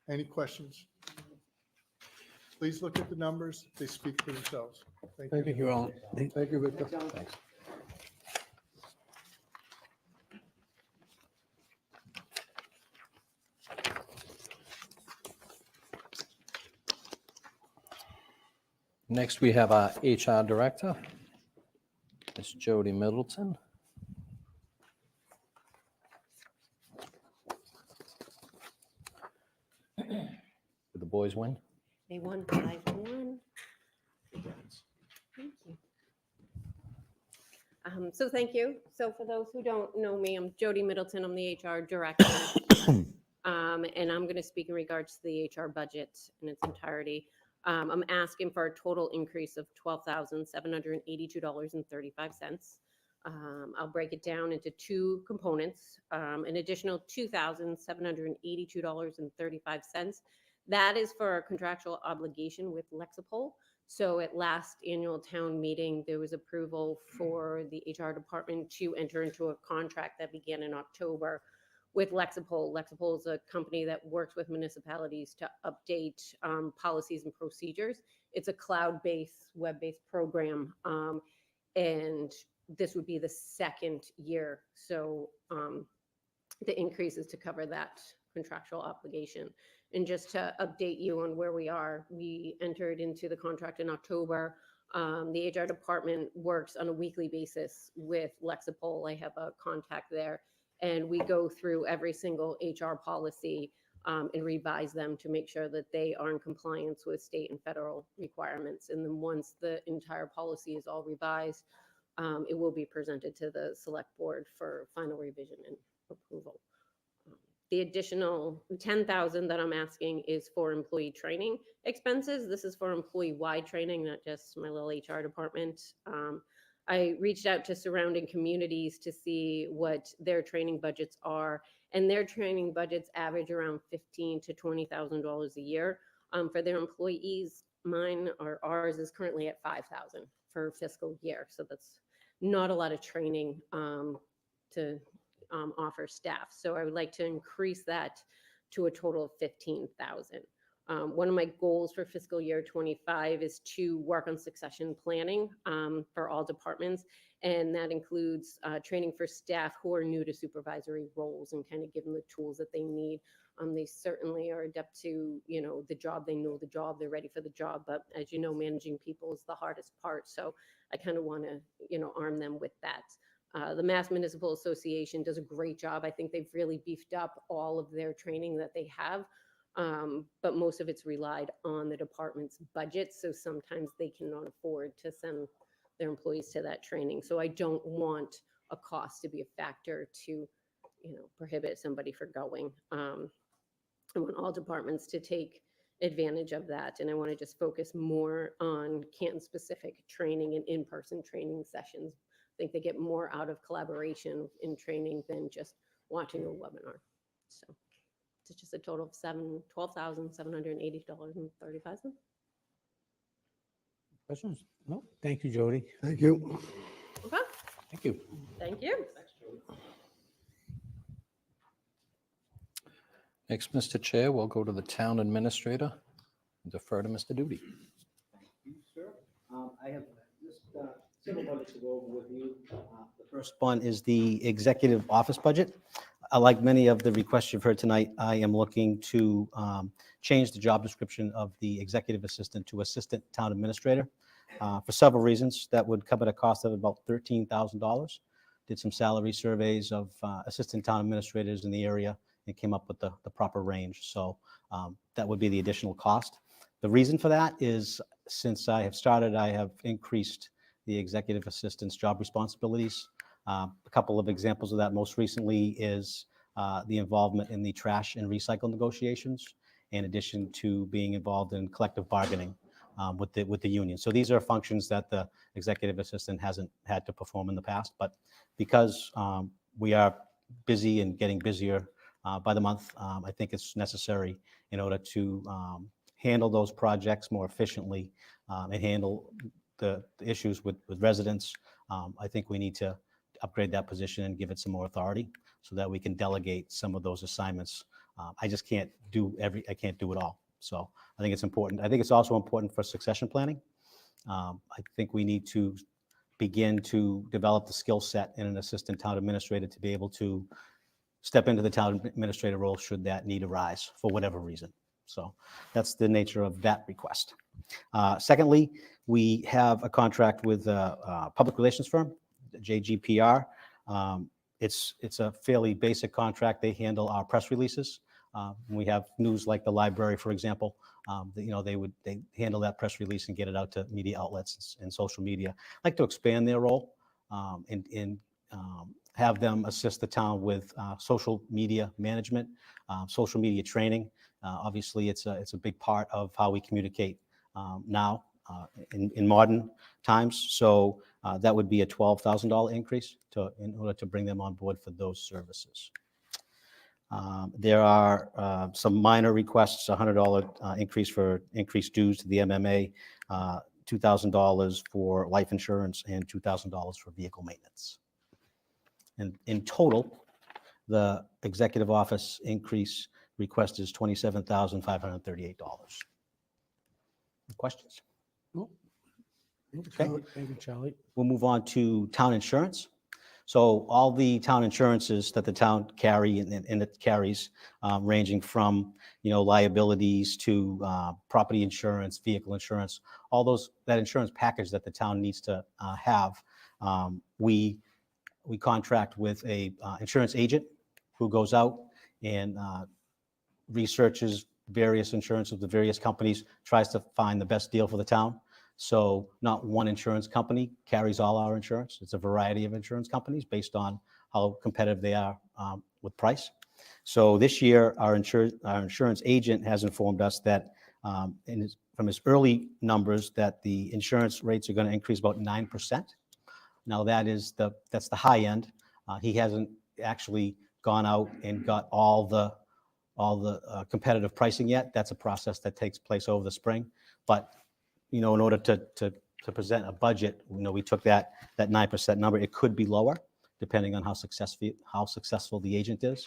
S8: Any questions? Please look at the numbers. They speak for themselves. Thank you.
S2: Thank you all.
S6: Thank you, Victor.
S3: Thanks. Next, we have our HR Director, Ms. Jody Middleton. Did the boys win?
S12: They won 5-1. Thank you. So thank you. So for those who don't know me, I'm Jody Middleton. I'm the HR Director. And I'm going to speak in regards to the HR budget in its entirety. I'm asking for a total increase of $12,782.35. I'll break it down into two components, an additional $2,782.35. That is for a contractual obligation with Lexipol. So at last annual town meeting, there was approval for the HR department to enter into a contract that began in October with Lexipol. Lexipol is a company that works with municipalities to update policies and procedures. It's a cloud-based, web-based program, and this would be the second year. So the increase is to cover that contractual obligation. And just to update you on where we are, we entered into the contract in October. The HR department works on a weekly basis with Lexipol. I have a contact there. And we go through every single HR policy and revise them to make sure that they are in compliance with state and federal requirements. And then once the entire policy is all revised, it will be presented to the select board for final revision and approval. The additional $10,000 that I'm asking is for employee training expenses. This is for employee-wide training, not just my little HR department. I reached out to surrounding communities to see what their training budgets are, and their training budgets average around $15,000 to $20,000 a year for their employees. Mine or ours is currently at $5,000 for fiscal year, so that's not a lot of training to offer staff. So I would like to increase that to a total of $15,000. One of my goals for fiscal year 25 is to work on succession planning for all departments. And that includes training for staff who are new to supervisory roles and kind of give them the tools that they need. They certainly are adept to, the job. They know the job. They're ready for the job. But as you know, managing people is the hardest part. So I kind of want to, arm them with that. The Mass Municipal Association does a great job. I think they've really beefed up all of their training that they have. But most of it's relied on the department's budget. So sometimes they cannot afford to send their employees to that training. So I don't want a cost to be a factor to, prohibit somebody from going. I want all departments to take advantage of that. And I want to just focus more on Canton specific training and in-person training sessions. I think they get more out of collaboration in training than just watching a webinar. So it's just a total of $12,780.35.
S2: Questions? No, thank you, Jody.
S6: Thank you.
S12: Okay,
S2: Thank you.
S12: thank you.
S3: Next, Mr. Chair, we'll go to the Town Administrator and defer to Mr. Duty.
S13: Sir, I have just several budgets to go over with you. The first one is the executive office budget. Like many of the requests you've heard tonight, I am looking to change the job description of the executive assistant to assistant town administrator for several reasons. That would come at a cost of about $13,000. Did some salary surveys of assistant town administrators in the area and came up with the proper range. So that would be the additional cost. The reason for that is since I have started, I have increased the executive assistant's job responsibilities. A couple of examples of that most recently is the involvement in the trash and recycle negotiations, in addition to being involved in collective bargaining with the union. So these are functions that the executive assistant hasn't had to perform in the past, but because we are busy and getting busier by the month, I think it's necessary in order to handle those projects more efficiently and handle the issues with residents. I think we need to upgrade that position and give it some more authority so that we can delegate some of those assignments I just can't do I can't do it all. So I think it's important. I think it's also important for succession planning. I think we need to begin to develop the skill set in an assistant town administrator to be able to step into the town administrator role should that need arise for whatever reason. So that's the nature of that request. Secondly, we have a contract with a public relations firm, JGPR. It's a fairly basic contract. They handle our press releases. When we have news like the library, for example, they handle that press release and get it out to media outlets and social media. I'd like to expand their role and have them assist the town with social media management, social media training. Obviously, it's a big part of how we communicate now in modern times. So that would be a $12,000 increase in order to bring them on board for those services. There are some minor requests, $100 increase for increased dues to the MMA, $2,000 for life insurance, and $2,000 for vehicle maintenance. And in total, the executive office increase request is $27,538. Questions? Okay.
S2: Thank you, Charlie.
S13: We'll move on to town insurance. So all the town insurances that the town carry and it carries, ranging from, liabilities to property insurance, vehicle insurance, all that insurance package that the town needs to have. We contract with a insurance agent who goes out and researches various insurance of the various companies, tries to find the best deal for the town. So not one insurance company carries all our insurance. It's a variety of insurance companies based on how competitive they are with price. So this year, our insurance agent has informed us that from his early numbers that the insurance rates are going to increase about 9%. Now that's the high end. He hasn't actually gone out and got all the competitive pricing yet. That's a process that takes place over the spring. But in order to present a budget, we took that 9% number. It could be lower, depending on how successful the agent is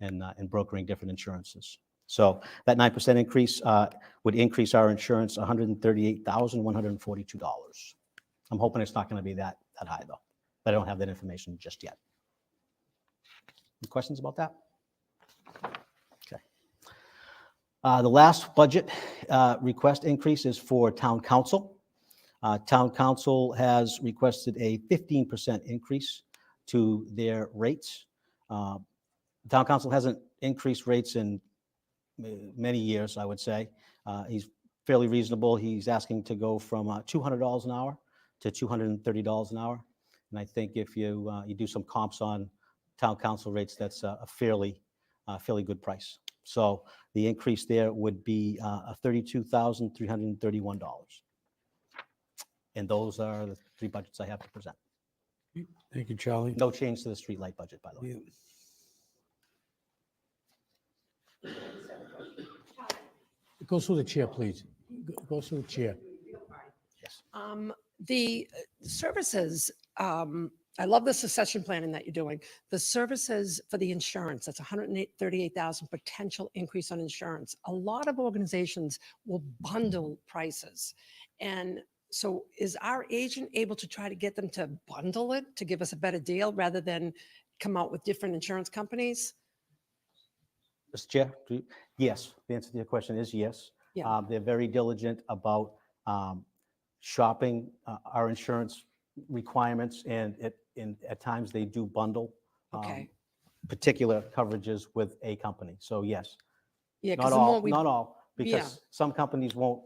S13: in brokering different insurances. So that 9% increase would increase our insurance $138,142. I'm hoping it's not going to be that high, though. But I don't have that information just yet. Any questions about that? The last budget request increase is for town council. Town council has requested a 15% increase to their rates. Town council hasn't increased rates in many years, I would say. He's fairly reasonable. He's asking to go from $200 an hour to $230 an hour. And I think if you do some comps on town council rates, that's a fairly good price. So the increase there would be $32,331. And those are the three budgets I have to present.
S2: Thank you, Charlie.
S13: No change to the streetlight budget, by the way.
S2: Go through the chair, please. Go through the chair.
S13: Yes.
S10: The services, I love the succession planning that you're doing. The services for the insurance, that's $138,000 potential increase on insurance. A lot of organizations will bundle prices. And so is our agent able to try to get them to bundle it to give us a better deal rather than come out with different insurance companies?
S13: Mr. Chair, yes. The answer to your question is yes.
S10: Yeah.
S13: They're very diligent about shopping our insurance requirements, and at times they do bundle
S10: Okay.
S13: particular coverages with a company. So yes,
S10: Yeah,
S13: not all, because some companies won't.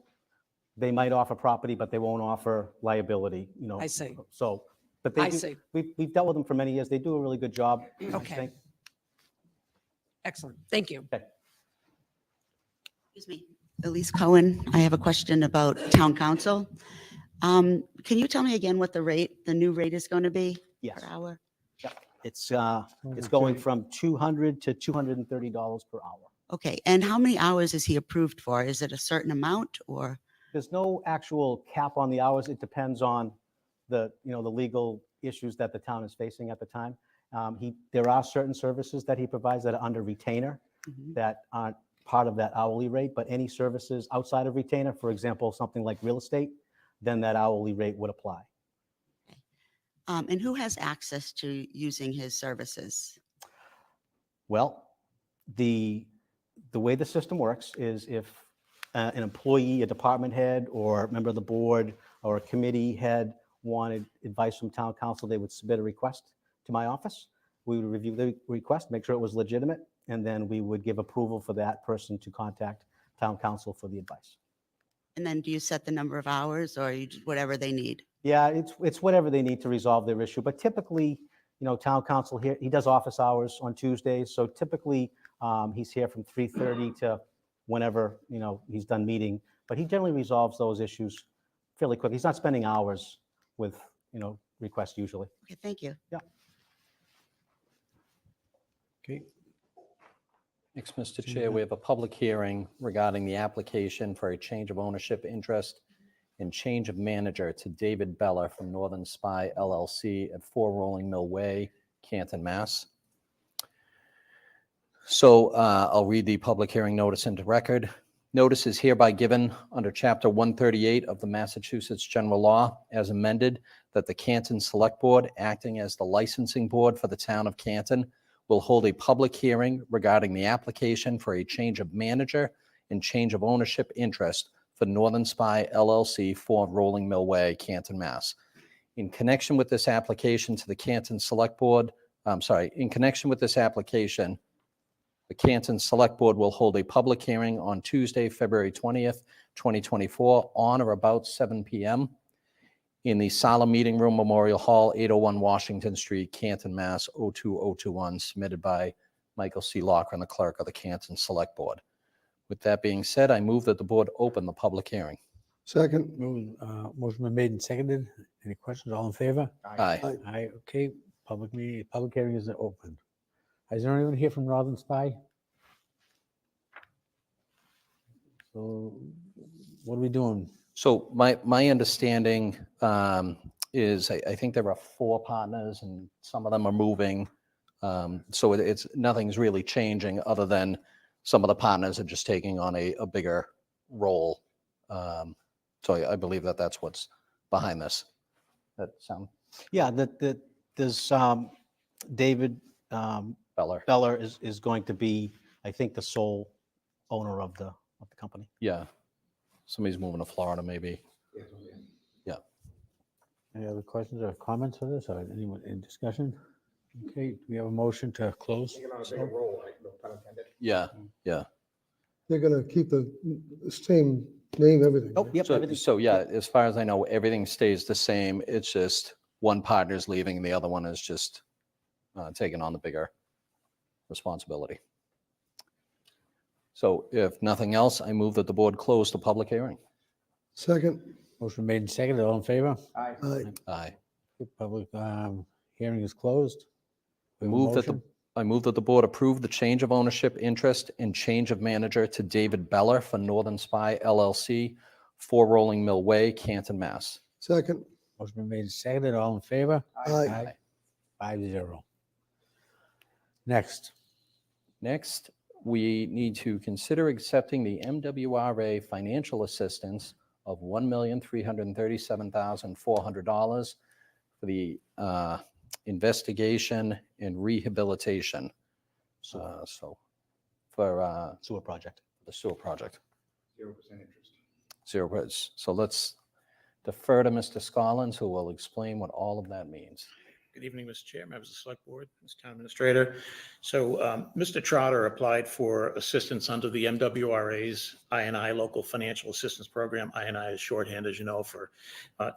S13: They might offer property, but they won't offer liability.
S10: I see.
S13: So, but
S10: I
S13: they do,
S10: see.
S13: we've dealt with them for many years. They do a really good job. I
S10: Okay.
S13: think.
S10: Excellent. Thank you.
S13: Okay.
S14: Excuse me, Elise Cohen. I have a question about town council. Can you tell me again what the new rate is going to be
S13: Yes.
S14: per hour?
S13: It's going from $200 to $230 per hour.
S14: Okay, and how many hours is he approved for? Is it a certain amount or?
S13: There's no actual cap on the hours. It depends on the legal issues that the town is facing at the time. There are certain services that he provides that are under retainer.
S14: Mhm.
S13: that aren't part of that hourly rate, but any services outside of retainer, for example, something like real estate, then that hourly rate would apply.
S14: And who has access to using his services?
S13: Well, the way the system works is if an employee, a department head, or a member of the board, or a committee head wanted advice from town council, they would submit a request to my office. We would review the request, make sure it was legitimate, and then we would give approval for that person to contact town council for the advice.
S14: And then do you set the number of hours or whatever they need?
S13: Yeah, it's whatever they need to resolve their issue, but typically, town council here, he does office hours on Tuesdays, so typically, he's here from 3:30 to whenever, he's done meeting, but he generally resolves those issues fairly quick. He's not spending hours with, requests usually.
S14: Okay, thank you.
S13: Yeah. Okay.
S3: Next, Mr. Chair, we have a public hearing regarding the application for a change of ownership interest and change of manager to David Beller from Northern Spy LLC at 4 Rolling Mill Way, Canton, Mass. So I'll read the public hearing notice into record. Notice is hereby given under Chapter 138 of the Massachusetts General Law as amended that the Canton Select Board, acting as the licensing board for the town of Canton, will hold a public hearing regarding the application for a change of manager and change of ownership interest for Northern Spy LLC, 4 Rolling Mill Way, Canton, Mass. In connection with this application to the Canton Select Board, in connection with this application, the Canton Select Board will hold a public hearing on Tuesday, February 20th, 2024, on or about 7 p.m. in the Sala Meeting Room, Memorial Hall, 801 Washington Street, Canton, Mass. 02021, submitted by Michael C. Lochran, the clerk of the Canton Select Board. With that being said, I move that the board open the public hearing.
S6: Second.
S2: Motion been made and seconded. Any questions? All in favor?
S3: Aye.
S2: Aye, okay. Public hearing is open. Is there anyone here from Northern Spy? So what are we doing?
S3: So my understanding is I think there are 4 partners and some of them are moving. So nothing's really changing other than some of the partners are just taking on a bigger role. So I believe that's what's behind this. That sound?
S13: Yeah, there's David
S3: Beller.
S13: is going to be, I think, the sole owner of the company.
S3: Yeah. Somebody's moving to Florida, maybe. Yeah.
S2: Any other questions or comments for this, or anyone in discussion? Okay, do we have a motion to close?
S7: Taking on a bigger role, right? No pun intended.
S3: Yeah. Yeah.
S6: They're going to keep the same name, everything.
S13: Oh, yep, everything.
S3: So yeah, as far as I know, everything stays the same. It's just one partner's leaving and the other one is just taking on the bigger responsibility. So if nothing else, I move that the board close the public hearing.
S6: Second.
S2: Motion made and seconded. All in favor?
S7: Aye.
S6: Aye.
S3: Aye.
S2: Okay, public hearing is closed. We have a motion.
S3: I move that the board approve the change of ownership interest and change of manager to David Beller for Northern Spy LLC, 4 Rolling Mill Way, Canton, Mass.
S6: Second.
S2: Motion been made and seconded. All in favor?
S6: Aye.
S2: 5-0. Next.
S3: Next, we need to consider accepting the MWRA financial assistance of $1,337,400 for the investigation and rehabilitation. So for
S13: Sewer project.
S3: the sewer project.
S7: 0% interest.
S3: 0%. So let's defer to Mr. Scollins, who will explain what all of that means.
S1: Good evening, Mr. Chair, members of the Select Board, Mr. Town Administrator. So Mr. Trotter applied for assistance under the MWRA's I&I Local Financial Assistance Program. I&I is shorthand, as you know, for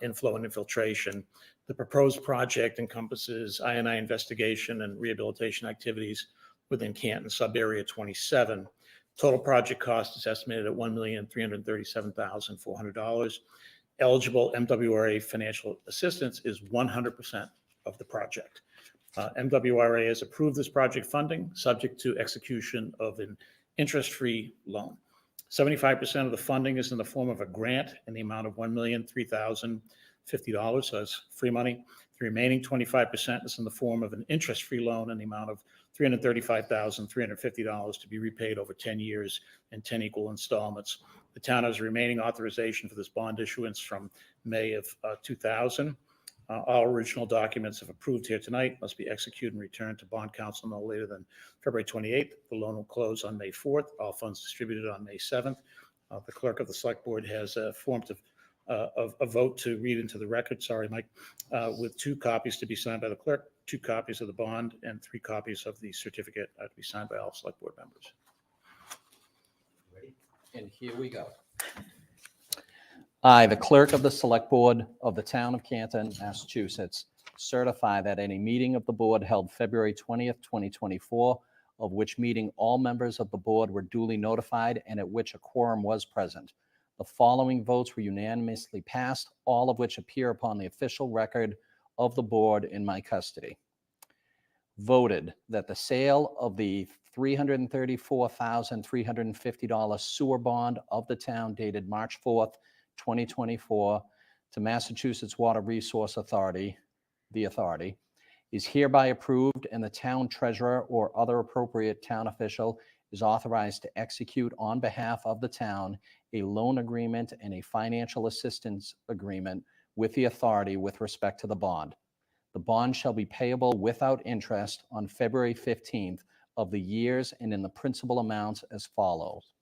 S1: inflow and infiltration. The proposed project encompasses I&I investigation and rehabilitation activities within Canton Sub-Area 27. Total project cost is estimated at $1,337,400. Eligible MWRA financial assistance is 100% of the project. MWRA has approved this project funding subject to execution of an interest-free loan. 75% of the funding is in the form of a grant in the amount of $1,003,050, so that's free money. The remaining 25% is in the form of an interest-free loan in the amount of $335,350 to be repaid over 10 years in 10 equal installments. The town has remaining authorization for this bond issuance from May of 2000. All original documents, if approved here tonight, must be executed and returned to bond counsel no later than February 28th. The loan will close on May 4th. All funds distributed on May 7th. The clerk of the select board has a form of a vote to read into the record. Sorry, Mike, with 2 copies to be signed by the clerk, 2 copies of the bond, and 3 copies of the certificate to be signed by all select board members.
S3: And here we go. I, the clerk of the select board of the town of Canton, Massachusetts, certify that at a meeting of the board held February 20th, 2024, of which meeting all members of the board were duly notified and at which a quorum was present, the following votes were unanimously passed, all of which appear upon the official record of the board in my custody. Voted that the sale of the $334,350 sewer bond of the town dated March 4th, 2024 to Massachusetts Water Resource Authority, the authority, is hereby approved and the town treasurer or other appropriate town official is authorized to execute on behalf of the town a loan agreement and a financial assistance agreement with the authority with respect to the bond. The bond shall be payable without interest on February 15th of the years and in the principal amounts as follows.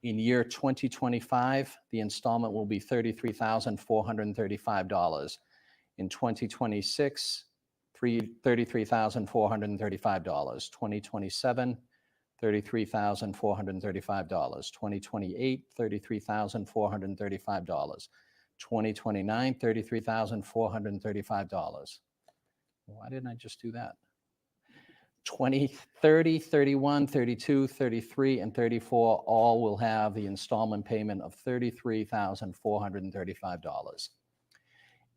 S3: In year 2025, the installment will be $33,435. In 2026, $33,435. 2027, $33,435. 2028, $33,435. 2029, $33,435. Why didn't I just do that? 20, 30, 31, 32, 33, and 34 all will have the installment payment of $33,435.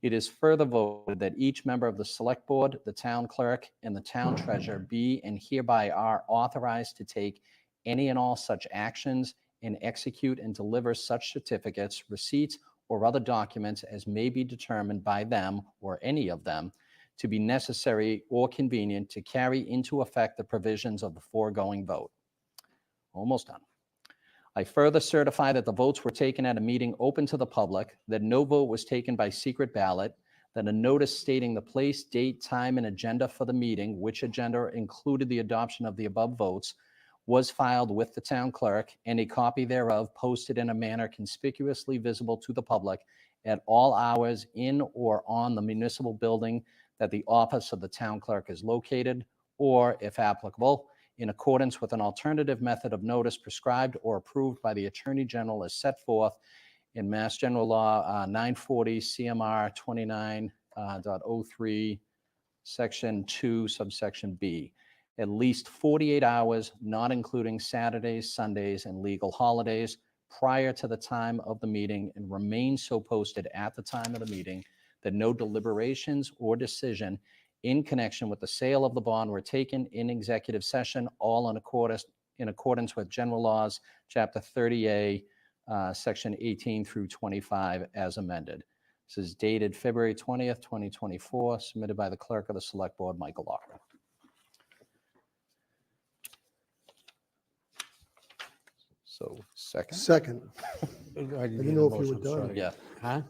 S3: It is further voted that each member of the select board, the town clerk, and the town treasurer be and hereby are authorized to take any and all such actions and execute and deliver such certificates, receipts, or other documents as may be determined by them or any of them to be necessary or convenient to carry into effect the provisions of the foregoing vote. Almost done. I further certify that the votes were taken at a meeting open to the public, that no vote was taken by secret ballot, that a notice stating the place, date, time, and agenda for the meeting, which agenda included the adoption of the above votes, was filed with the town clerk, and a copy thereof posted in a manner conspicuously visible to the public at all hours in or on the municipal building that the office of the town clerk is located, or, if applicable, in accordance with an alternative method of notice prescribed or approved by the Attorney General as set forth in Mass General Law 940 CMR 29.03, Section 2, subsection B, at least 48 hours, not including Saturdays, Sundays, and legal holidays, prior to the time of the meeting, and remain so posted at the time of the meeting, that no deliberations or decision in connection with the sale of the bond were taken in executive session, all in accordance with general laws, chapter 30A, section 18 through 25 as amended. This is dated February 20th, 2024, submitted by the clerk of the select board, Michael Lockwood. So second?
S2: I
S6: Second. didn't know if you were done.
S3: Yeah.
S2: Huh?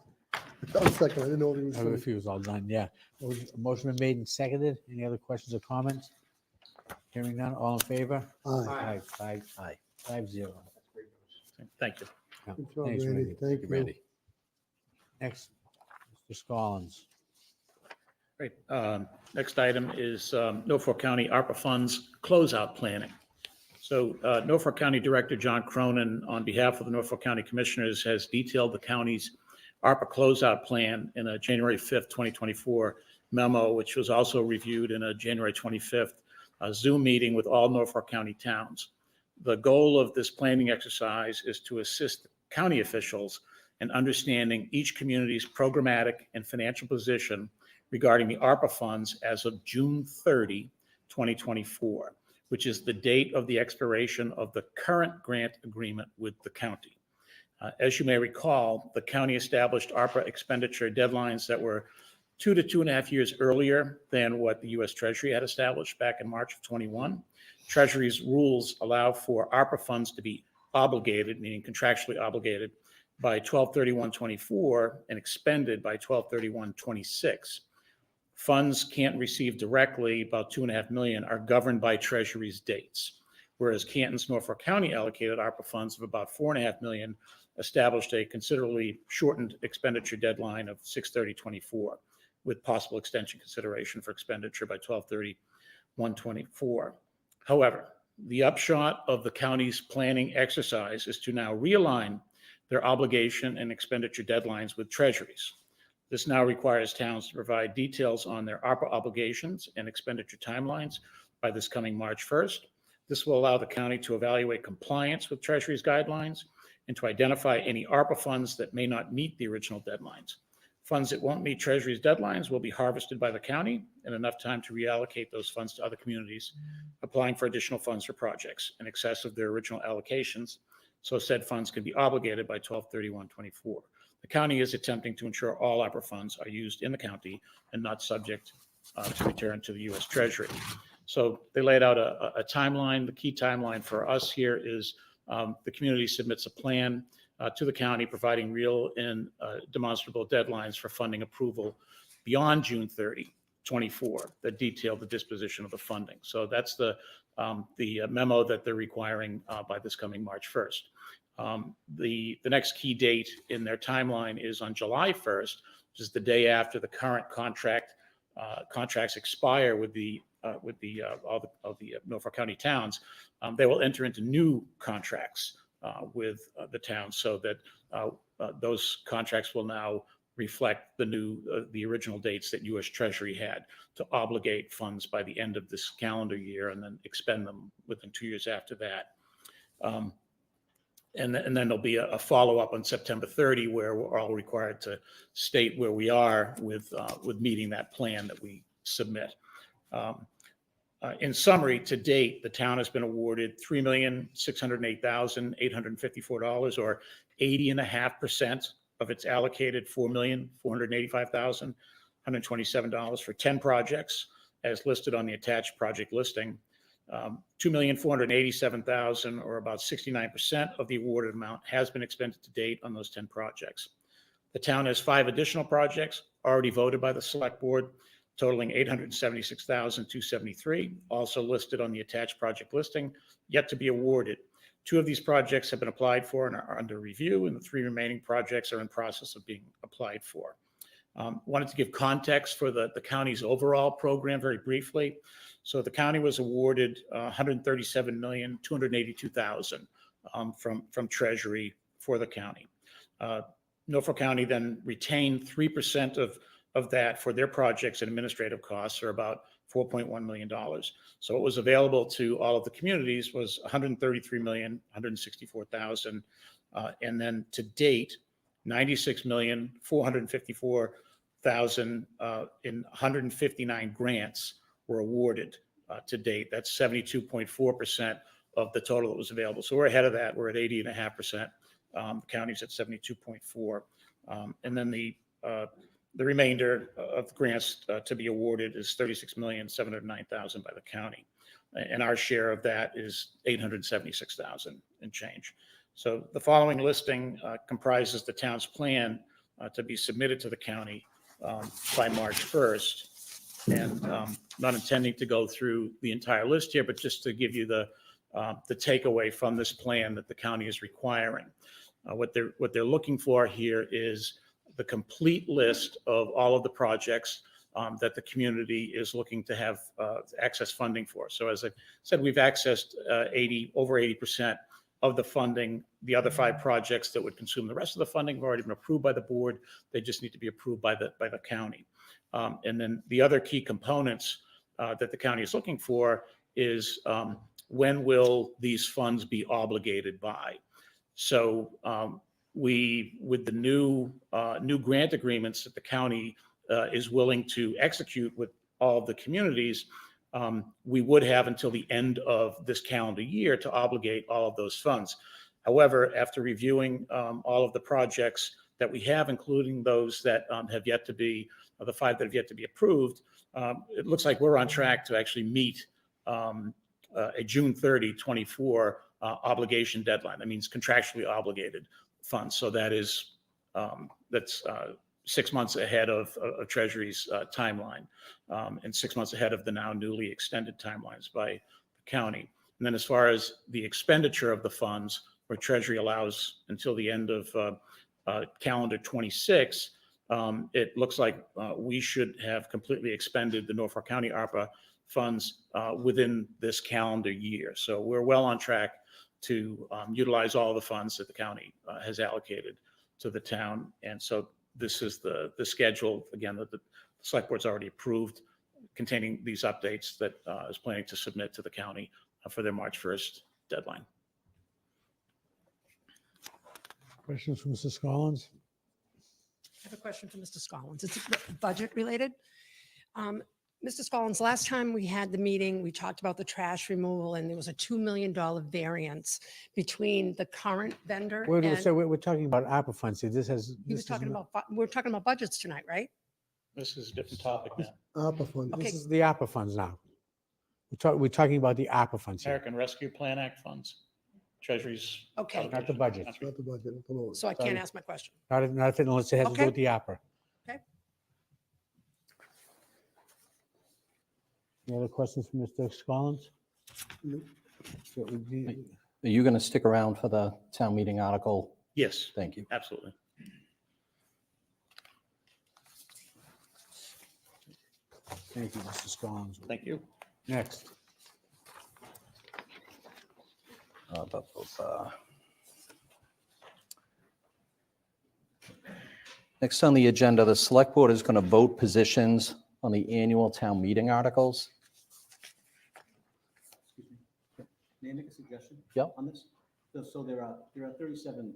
S6: I'll second. I didn't know if he was
S2: I
S6: done.
S2: if he was all done, yeah. Motion been made and seconded. Any other questions or comments? Hearing none, all in favor?
S6: Aye.
S2: Aye. 5-0.
S1: Thank you.
S2: Yeah.
S6: Good job,
S2: Thanks,
S6: Randy.
S2: Randy.
S6: Thank you.
S2: Randy. Next, Mr. Scollins.
S1: Great. Next item is Norfolk County ARPA funds closeout planning. So Norfolk County Director John Cronin, on behalf of the Norfolk County Commissioners, has detailed the county's ARPA closeout plan in a January 5th, 2024 memo, which was also reviewed in a January 25th Zoom meeting with all Norfolk County towns. The goal of this planning exercise is to assist county officials in understanding each community's programmatic and financial position regarding the ARPA funds as of June 30, 2024, which is the date of the expiration of the current grant agreement with the county. As you may recall, the county established ARPA expenditure deadlines that were 2 to 2.5 years earlier than what the U.S. Treasury had established back in March of 21. Treasury's rules allow for ARPA funds to be obligated, meaning contractually obligated, by 12/31/24 and expended by 12/31/26. Funds Canton receive directly, about $2.5 million, are governed by Treasury's dates, whereas Canton's Norfolk County allocated ARPA funds of about $4.5 million established a considerably shortened expenditure deadline of 6/30/24, with possible extension consideration for expenditure by 12/31/24. However, the upshot of the county's planning exercise is to now realign their obligation and expenditure deadlines with Treasury's. This now requires towns to provide details on their ARPA obligations and expenditure timelines by this coming March 1st. This will allow the county to evaluate compliance with Treasury's guidelines and to identify any ARPA funds that may not meet the original deadlines. Funds that won't meet Treasury's deadlines will be harvested by the county in enough time to reallocate those funds to other communities applying for additional funds for projects in excess of their original allocations, so said funds can be obligated by 12/31/24. The county is attempting to ensure all ARPA funds are used in the county and not subject to return to the U.S. Treasury. So they laid out a timeline. The key timeline for us here is the community submits a plan to the county, providing real and demonstrable deadlines for funding approval beyond June 30, 24, that detail the disposition of the funding. So that's the memo that they're requiring by this coming March 1st. The next key date in their timeline is on July 1st, which is the day after the current contracts expire with all the Norfolk County towns. They will enter into new contracts with the towns, so that those contracts will now reflect the original dates that U.S. Treasury had to obligate funds by the end of this calendar year and then expend them within 2 years after that. And then there'll be a follow-up on September 30, where we're all required to state where we are with meeting that plan that we submit. In summary, to date, the town has been awarded $3,608,854, or 80.5% of its allocated $4,485,127 for 10 projects, as listed on the attached project listing. $2,487,000, or about 69% of the awarded amount, has been expended to date on those 10 projects. The town has 5 additional projects already voted by the select board, totaling $876,273, also listed on the attached project listing, yet to be awarded. 2 of these projects have been applied for and are under review, and the 3 remaining projects are in process of being applied for. Wanted to give context for the county's overall program very briefly. So the county was awarded $137,282,000 from Treasury for the county. Norfolk County then retained 3% of that for their projects and administrative costs, or about $4.1 million. So what was available to all of the communities was $133,164,000, and then to date, $96,454,000 in 159 grants were awarded to date. That's 72.4% of the total that was available. So we're ahead of that. We're at 80.5%. The county's at 72.4%. And then the remainder of the grants to be awarded is $36,709,000 by the county. And our share of that is $876,000 and change. So the following listing comprises the town's plan to be submitted to the county by March 1st. And not intending to go through the entire list here, but just to give you the takeaway from this plan that the county is requiring. What they're looking for here is the complete list of all of the projects that the community is looking to have access funding for. So as I said, we've accessed over 80% of the funding. The other 5 projects that would consume the rest of the funding have already been approved by the board. They just need to be approved by the county. And then the other key components that the county is looking for is when will these funds be obligated by? So with the new grant agreements that the county is willing to execute with all of the communities, we would have until the end of this calendar year to obligate all of those funds. However, after reviewing all of the projects that we have, including those that have yet to be, the 5 that have yet to be approved, it looks like we're on track to actually meet a June 30, 24 obligation deadline. That means contractually obligated funds. So that is, that's 6 months ahead of Treasury's timeline, and 6 months ahead of the now newly extended timelines by the county. And then as far as the expenditure of the funds, where Treasury allows until the end of calendar 26, it looks like we should have completely expended the Norfolk County ARPA funds within this calendar year. So we're well on track to utilize all the funds that the county has allocated to the town. And so this is the schedule, again, that the select board's already approved, containing these updates that is planning to submit to the county for their March 1st deadline.
S2: Questions from Mr. Scollins?
S10: I have a question for Mr. Scollins. It's budget related. Mr. Scollins, last time we had the meeting, we talked about the trash removal and there was a $2 million variance between the current vendor and
S2: We're talking about ARPA funds here. This has.
S10: he was talking about, we're talking about budgets tonight, right?
S1: This is a different topic now.
S6: ARPA fund.
S10: Okay.
S2: This is the ARPA funds now. We're talking about the ARPA funds here,
S1: American Rescue Plan Act funds, Treasury's.
S10: Okay.
S2: not the budget.
S1: That's right.
S6: Not the budget at the moment.
S10: So I can't ask my question.
S2: Not unless it has to do
S10: Okay.
S2: with the ARPA.
S10: Okay.
S2: Any other questions from Mr. Scollins?
S6: Nope.
S2: So it would be-
S3: Are you going to stick around for the town meeting article?
S1: Yes,
S3: Thank you.
S1: absolutely.
S2: Thank you, Mr. Scollins.
S1: Thank you.
S2: Next.
S3: Uh, bu- bu- bu- Next on the agenda, the select board is going to vote positions on the annual town meeting articles.
S13: May I make a suggestion?
S3: Yep.
S13: On this? So there are 37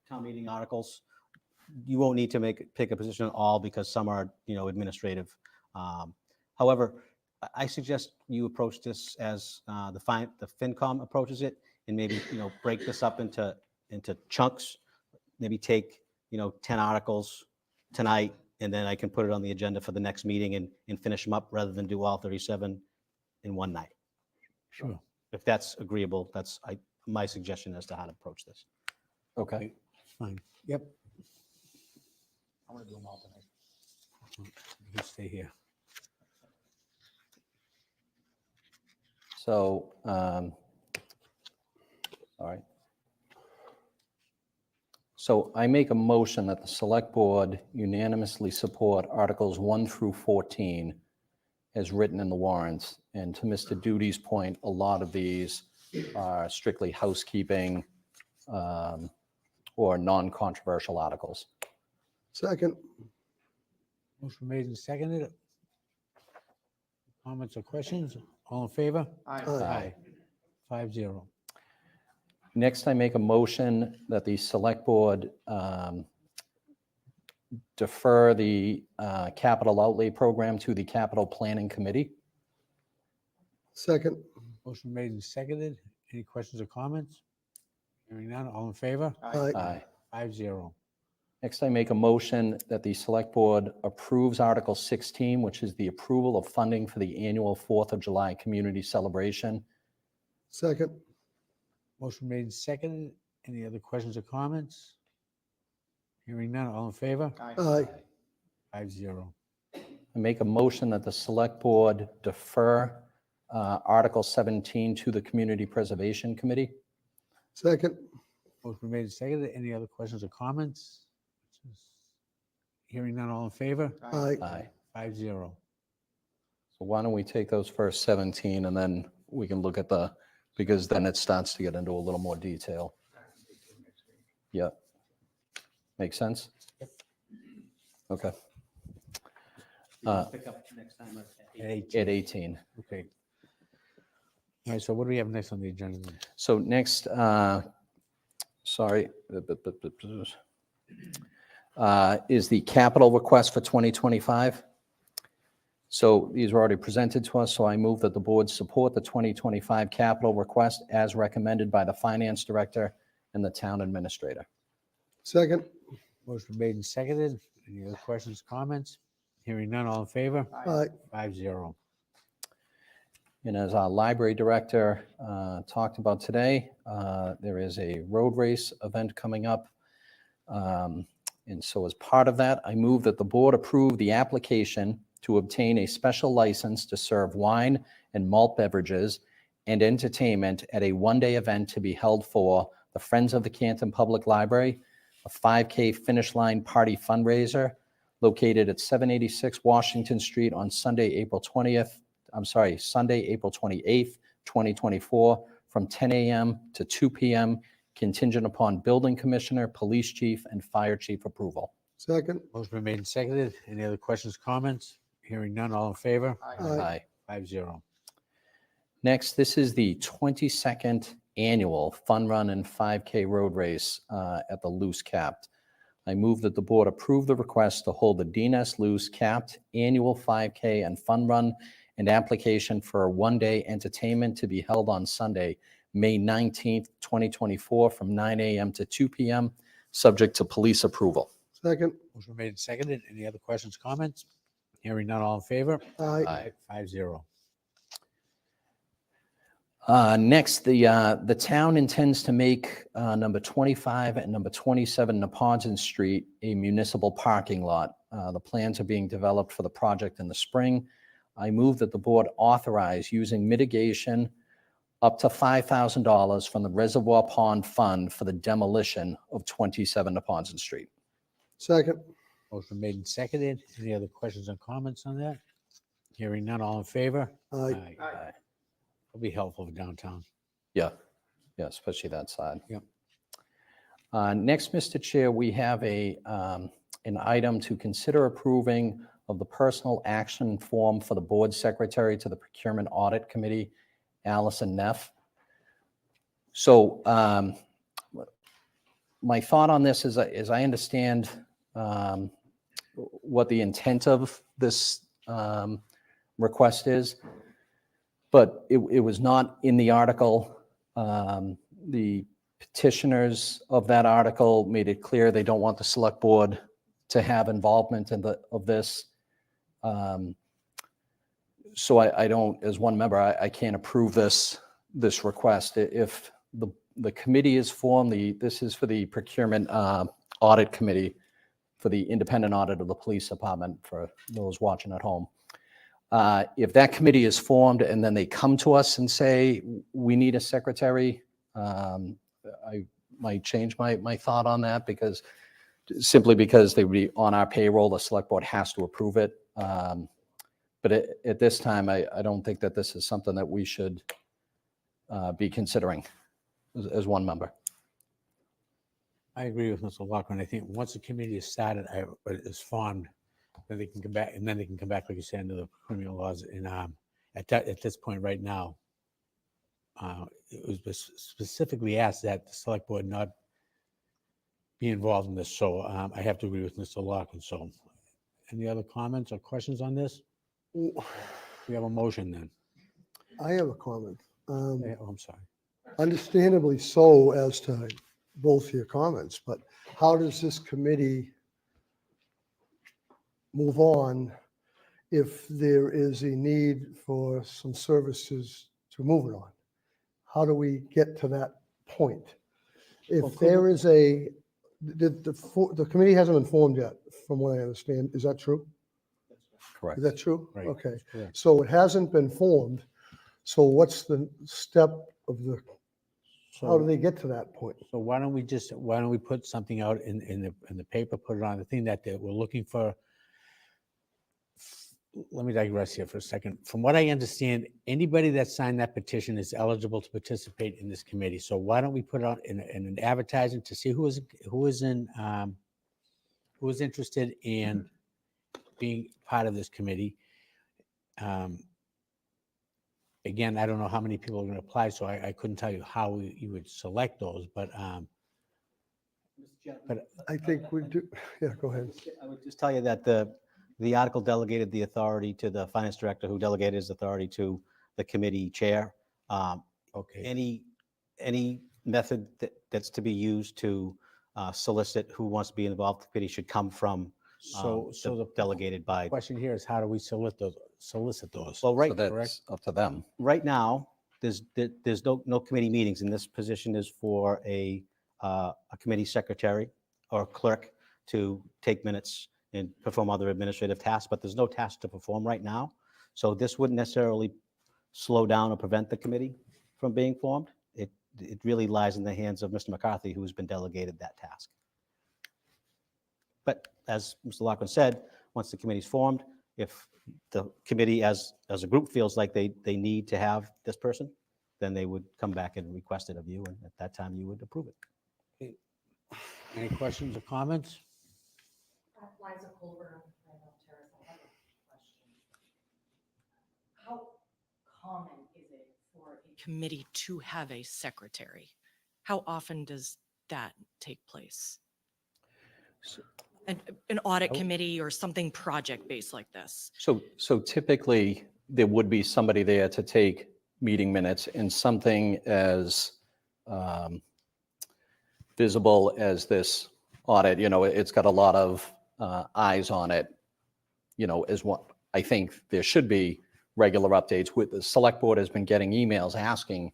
S13: town meeting articles. You won't need to pick a position on all because some are, administrative. However, I suggest you approach this as the FinCom approaches it, and maybe, break this up into chunks. Maybe take, 10 articles tonight, and then I can put it on the agenda for the next meeting and finish them up rather than do all 37 in one night.
S2: Sure.
S13: If that's agreeable, that's my suggestion as to how to approach this.
S3: Okay.
S2: Fine. Yep.
S1: I'm going to do them all tonight.
S2: You stay here.
S3: So, all right. So I make a motion that the select board unanimously support Articles 1 through 14 as written in the warrants. And to Mr. Duty's point, a lot of these are strictly housekeeping or non-controversial articles.
S6: Second.
S2: Motion made and seconded. Comments or questions? All in favor?
S6: Aye.
S2: 5-0.
S3: Next, I make a motion that the select board defer the capital outlay program to the capital planning committee.
S6: Second.
S2: Motion made and seconded. Any questions or comments? Hearing none, all in favor?
S3: Aye.
S2: 5-0.
S3: Next, I make a motion that the select board approves Article 16, which is the approval of funding for the annual 4th of July community celebration.
S6: Second.
S2: Motion made and seconded. Any other questions or comments? Hearing none, all in favor?
S6: Aye.
S2: 5-0.
S3: I make a motion that the select board defer Article 17 to the Community Preservation Committee.
S6: Second.
S2: Motion made and seconded. Any other questions or comments? Hearing none, all in favor?
S6: Aye.
S3: Aye.
S2: 5-0.
S3: So why don't we take those first 17 and then we can look at because then it starts to get into a little more detail. Yeah. Make sense? Okay.
S13: Pick up next time at
S3: At 18.
S2: Okay. All right, so what do we have next on the agenda? then?
S3: So next, sorry, is the capital request for 2025. So these were already presented to us, so I move that the board support the 2025 capital request as recommended by the finance director and the town administrator.
S6: Second.
S2: Motion made and seconded. Any other questions, comments? Hearing none, all in favor?
S6: Aye.
S2: 5-0.
S3: And as our library director talked about today, there is a road race event coming up. And so as part of that, I move that the board approve the application to obtain a special license to serve wine and malt beverages and entertainment at a one-day event to be held for the Friends of the Canton Public Library, a 5K finish line party fundraiser located at 786 Washington Street on Sunday, April 28th, 2024, from 10 a.m. to 2 p.m., contingent upon building commissioner, police chief, and fire chief approval.
S6: Second.
S2: Motion been made and seconded. Any other questions, comments? Hearing none, all in favor?
S6: Aye.
S2: 5-0.
S3: Next, this is the 22nd annual Fun Run and 5K road race at the Loose Capped. I move that the board approve the request to hold the D.N.S. Loose Capped annual 5K and Fun Run and application for a one-day entertainment to be held on Sunday, May 19th, 2024, from 9 a.m. to 2 p.m., subject to police approval.
S6: Second.
S2: Motion made and seconded. Any other questions, comments? Hearing none, all in favor?
S6: Aye.
S2: 5-0.
S3: Next, the town intends to make number 25 and number 27 Neponton Street a municipal parking lot. The plans are being developed for the project in the spring. I move that the board authorize using mitigation up to $5,000 from the Reservoir Pond Fund for the demolition of 27 Neponton Street.
S6: Second.
S2: Motion made and seconded. Any other questions or comments on that? Hearing none, all in favor?
S6: Aye.
S2: It'll be helpful for downtown.
S3: Yeah, especially that side.
S2: Yep.
S3: Next, Mr. Chair, we have an item to consider approving of the personal action form for the board secretary to the Procurement Audit Committee, Allison Neff. So my thought on this is I understand what the intent of this request is, but it was not in the article. The petitioners of that article made it clear they don't want the select board to have involvement of this. So I don't, as one member, I can't approve this request. If the committee is formed, this is for the Procurement Audit Committee for the independent audit of the police department, for those watching at home. If that committee is formed and then they come to us and say, we need a secretary, I might change my thought on that, because simply because they would be on our payroll, the select board has to approve it. But at this time, I don't think that this is something that we should be considering as one member.
S2: I agree with Mr. Loughlin. I think once the committee is started, is formed, then they can come back, and then they can come back, like you said, into the criminal laws. And at this point right now, it was specifically asked that the select board not be involved in this. So I have to agree with Mr. Loughlin. So any other comments or questions on this? We have a motion then.
S15: I have a comment.
S2: Oh, I'm sorry.
S15: Understandably so as to both your comments, but how does this committee move on if there is a need for some services to move it on? How do we get to that point? If there is the committee hasn't been formed yet, from what I understand, is that true?
S3: Correct.
S15: Is that true?
S2: Right.
S15: Okay,
S2: Correct.
S15: so it hasn't been formed, so what's the step of how do they get to that point?
S2: So why don't we put something out in the paper, put it on the thing that we're looking for. Let me digress here for a second. From what I understand, anybody that signed that petition is eligible to participate in this committee. So why don't we put it out in an advertising to see who is interested in being part of this committee. Again, I don't know how many people are going to apply, so I couldn't tell you how you would select those, but
S15: I think we do, yeah, go ahead.
S13: I would just tell you that the article delegated the authority to the finance director, who delegated his authority to the committee chair.
S2: okay.
S13: Any method that's to be used to solicit who wants to be involved, the committee should come from
S2: So the
S13: delegated by.
S2: question here is, how do we solicit those?
S13: Well, right,
S3: So that's up to them.
S13: right now, there's no committee meetings, and this position is for a committee secretary or clerk to take minutes and perform other administrative tasks, but there's no task to perform right now. So this wouldn't necessarily slow down or prevent the committee from being formed. It really lies in the hands of Mr. McCarthy, who's been delegated that task. But as Mr. Loughlin said, once the committee's formed, if the committee as a group feels like they need to have this person, then they would come back and request it of you, and at that time you would approve it.
S2: Any questions or comments?
S16: Liza Colbert, Randolph Terrace. I have a question. How common is it for a committee to have a secretary? How often does that take place? An audit committee or something project-based like this?
S3: So typically, there would be somebody there to take meeting minutes, and something as visible as this audit, it's got a lot of eyes on it, is what I think there should be regular updates. With the select board has been getting emails asking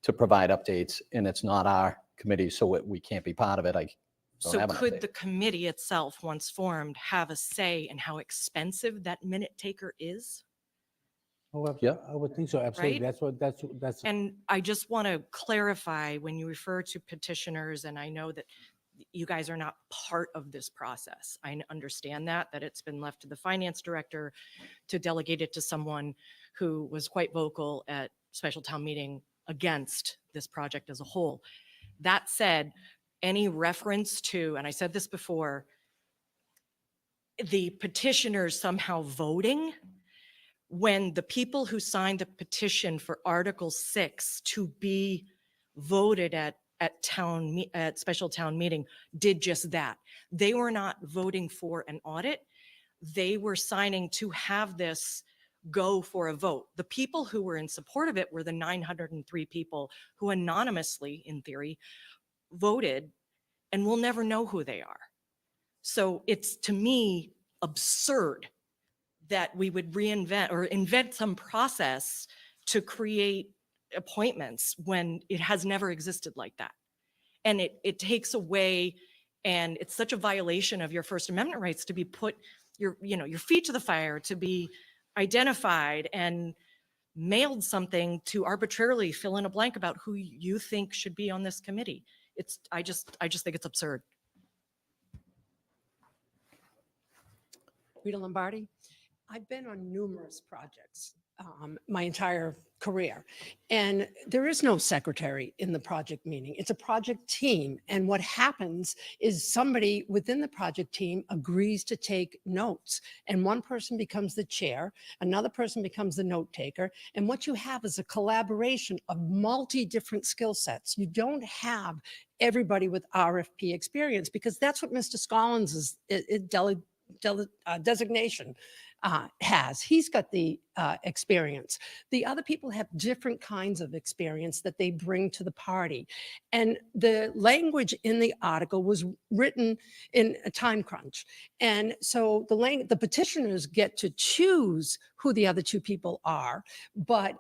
S3: to provide updates, and it's not our committee, so we can't be part of it.
S16: So could the committee itself, once formed, have a say in how expensive that minute taker is?
S2: Oh,
S3: Yeah.
S2: I would think so, absolutely.
S16: Right?
S2: That's.
S16: And I just want to clarify, when you refer to petitioners, and I know that you guys are not part of this process. I understand that it's been left to the finance director to delegate it to someone who was quite vocal at special town meeting against this project as a whole. That said, any reference to, and I said this before, the petitioners somehow voting, when the people who signed the petition for Article 6 to be voted at special town meeting did just that. They were not voting for an audit. They were signing to have this go for a vote. The people who were in support of it were the 903 people who anonymously, in theory, voted, and we'll never know who they are. So it's, to me, absurd that we would reinvent or invent some process to create appointments when it has never existed like that. And it takes away, and it's such a violation of your First Amendment rights to be put your feet to the fire, to be identified and mailed something to arbitrarily fill in a blank about who you think should be on this committee. I just think it's absurd.
S10: Rita Lombardi. I've been on numerous projects my entire career, and there is no secretary in the project meeting. It's a project team, and what happens is somebody within the project team agrees to take notes, and one person becomes the chair, another person becomes the note taker, and what you have is a collaboration of multi-different skill sets. You don't have everybody with RFP experience, because that's what Mr. Scollins' designation has. He's got the experience. The other people have different kinds of experience that they bring to the party. And the language in the article was written in a time crunch. And so the petitioners get to choose who the other two people are, but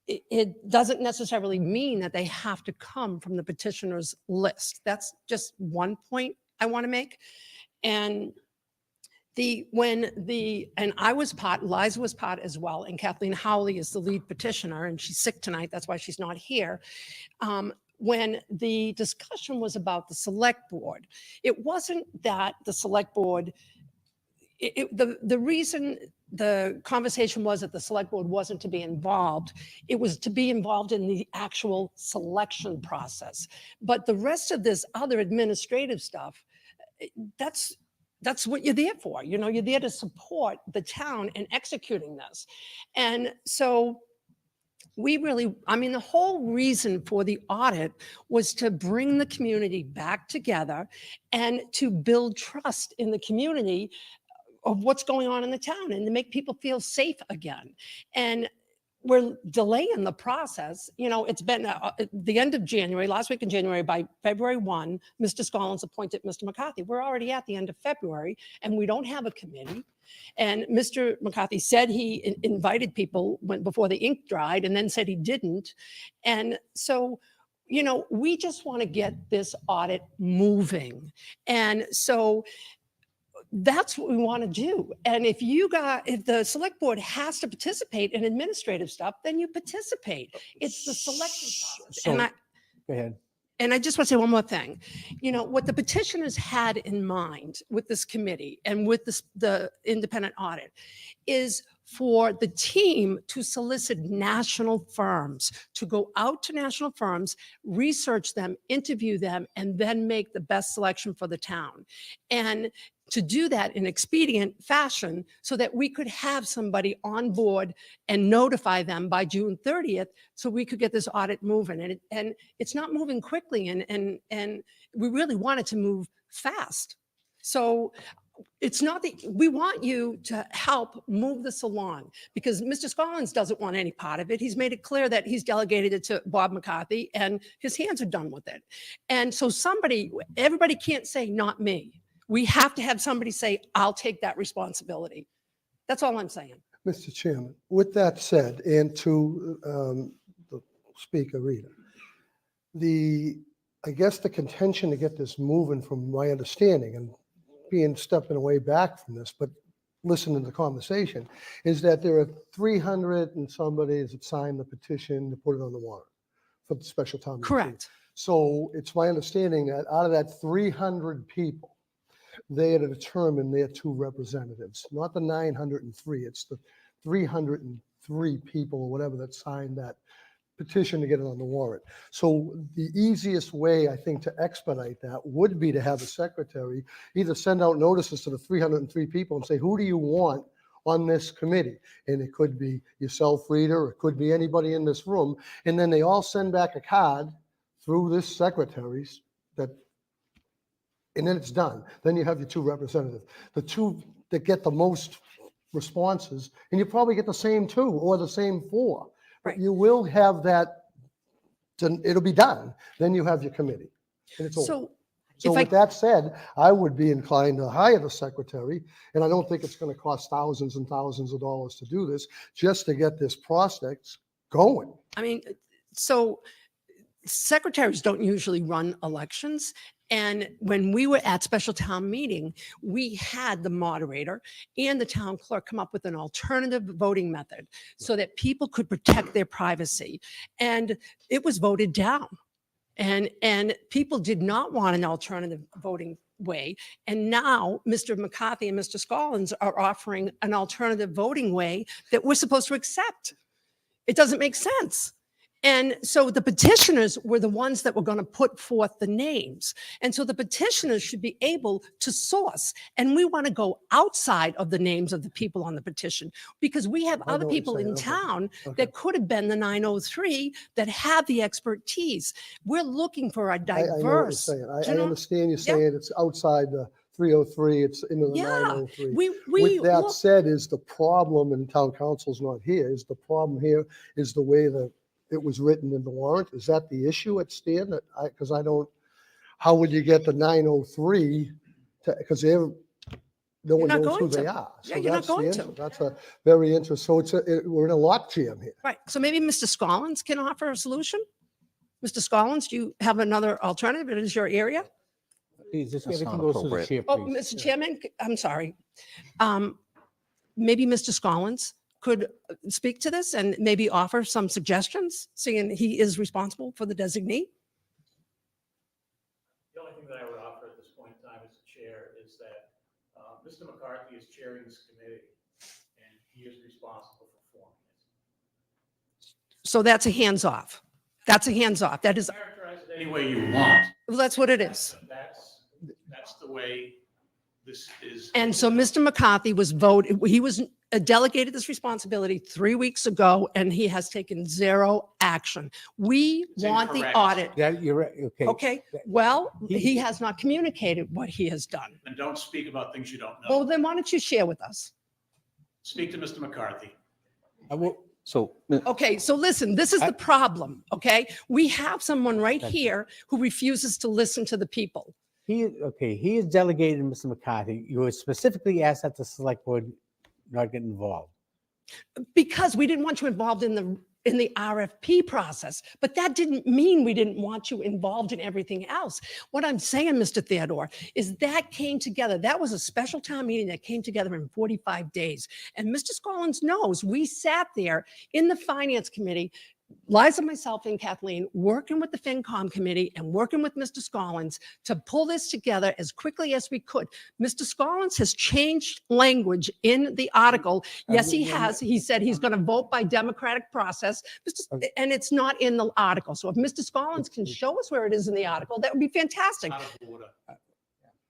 S10: it doesn't necessarily mean that they have to come from the petitioner's list. That's just one point I want to make. And I was part, Liza was part as well, and Kathleen Howley is the lead petitioner, and she's sick tonight, that's why she's not here. When the discussion was about the select board, it wasn't that the select board, the reason the conversation was that the select board wasn't to be involved, it was to be involved in the actual selection process. But the rest of this other administrative stuff, that's what you're there for. You're there to support the town in executing this. And so the whole reason for the audit was to bring the community back together and to build trust in the community of what's going on in the town and to make people feel safe again. And we're delaying the process. You know, it's been the end of January, last week in January. By February 1, Mr. Scollins appointed Mr. McCarthy. We're already at the end of February and we don't have a committee. And Mr. McCarthy said he invited people before the ink dried and then said he didn't. And so, you know, we just want to get this audit moving. And so that's what we want to do. And if the select board has to participate in administrative stuff, then you participate. It's the selection process.
S2: So, go ahead.
S10: And I just want to say one more thing. You know, what the petitioners had in mind with this committee and with the independent audit is for the team to solicit national firms, to go out to national firms, research them, interview them, and then make the best selection for the town. And to do that in expedient fashion so that we could have somebody on board and notify them by June 30th so we could get this audit moving. And it's not moving quickly, and we really want it to move fast. So it's not that we want you to help move this along, because Mr. Scollins doesn't want any part of it. He's made it clear that he's delegated it to Bob McCarthy and his hands are done with it. And so everybody can't say, not me. We have to have somebody say, I'll take that responsibility. That's all I'm saying.
S15: Mr. Chairman, with that said, and to the speaker, Rita, I guess the contention to get this moving, from my understanding, and stepping away back from this, but listening to the conversation, is that there are 300 and somebody that signed the petition to put it on the warrant for the special town meeting.
S10: Correct.
S15: So it's my understanding that out of that 300 people, they had to determine their two representatives, not the 903. It's the 303 people or whatever that signed that petition to get it on the warrant. So the easiest way, I think, to expedite that would be to have a secretary either send out notices to the 303 people and say, who do you want on this committee? And it could be yourself, Rita, or it could be anybody in this room. And then they all send back a card through this secretary's and then it's done. Then you have your two representatives, the two that get the most responses, and you probably get the same two or the same four. But you will have that, it'll be done. Then you have your committee. And it's over. So with that said, I would be inclined to hire the secretary, and I don't think it's going to cost thousands and thousands of dollars to do this, just to get this process going.
S10: I mean, so secretaries don't usually run elections. And when we were at special town meeting, we had the moderator and the town clerk come up with an alternative voting method so that people could protect their privacy. And it was voted down. And people did not want an alternative voting way. And now Mr. McCarthy and Mr. Scollins are offering an alternative voting way that we're supposed to accept. It doesn't make sense. And so the petitioners were the ones that were going to put forth the names. And so the petitioners should be able to source. And we want to go outside of the names of the people on the petition, because we have other people in town that could have been the 903 that have the expertise. We're looking for a diverse.
S15: I understand you're saying it's outside the 303, it's into the 903. With that said, is the problem, and town council's not here, is the problem here is the way that it was written in the warrant? Is that the issue at stand? Because I don't, how would you get the 903 to, because no one knows who they are.
S10: Yeah, you're not going to.
S15: That's a very interesting, so we're in a logjam here.
S10: Right, so maybe Mr. Scollins can offer a solution? Mr. Scollins, do you have another alternative? It is your area?
S2: Please, this
S3: That's
S2: everything
S3: not
S2: goes to the
S3: appropriate.
S2: chair,
S10: Oh,
S2: please.
S10: Mr. Chairman, I'm sorry. Maybe Mr. Scollins could speak to this and maybe offer some suggestions, seeing he is responsible for the designee.
S1: The only thing that I would offer at this point in time as the chair is that Mr. McCarthy is chairing this committee, and he is responsible for forming it.
S10: So that's a hands-off. That's a hands-off. That is,
S1: Characterize it any way you want.
S10: well, that's what it is.
S1: That's the way this is.
S10: And so Mr. McCarthy was voted, he was delegated this responsibility 3 weeks ago, and he has taken zero action. We want the
S1: incorrect.
S10: audit.
S2: That, you're right, okay.
S10: Okay, well, he has not communicated what he has done.
S1: And don't speak about things you don't know.
S10: Well, then why don't you share with us?
S1: Speak to Mr. McCarthy.
S2: I will,
S3: So,
S10: Okay, so listen, this is the problem, okay? We have someone right
S2: Thank you.
S10: here who refuses to listen to the people.
S2: He is delegated, Mr. McCarthy. You were specifically asked that the select board not get involved.
S10: Because we didn't want you involved in the RFP process, but that didn't mean we didn't want you involved in everything else. What I'm saying, Mr. Theodore, is that came together. That was a special town meeting that came together in 45 days. And Mr. Scollins knows we sat there in the finance committee, Liza, myself, and Kathleen, working with the FinCom committee and working with Mr. Scollins to pull this together as quickly as we could. Mr. Scollins has changed language in the article. Yes, he has. He said he's going to vote by democratic process, and it's not in the article. So if Mr. Scollins can show us where it is in the article, that would be fantastic. It's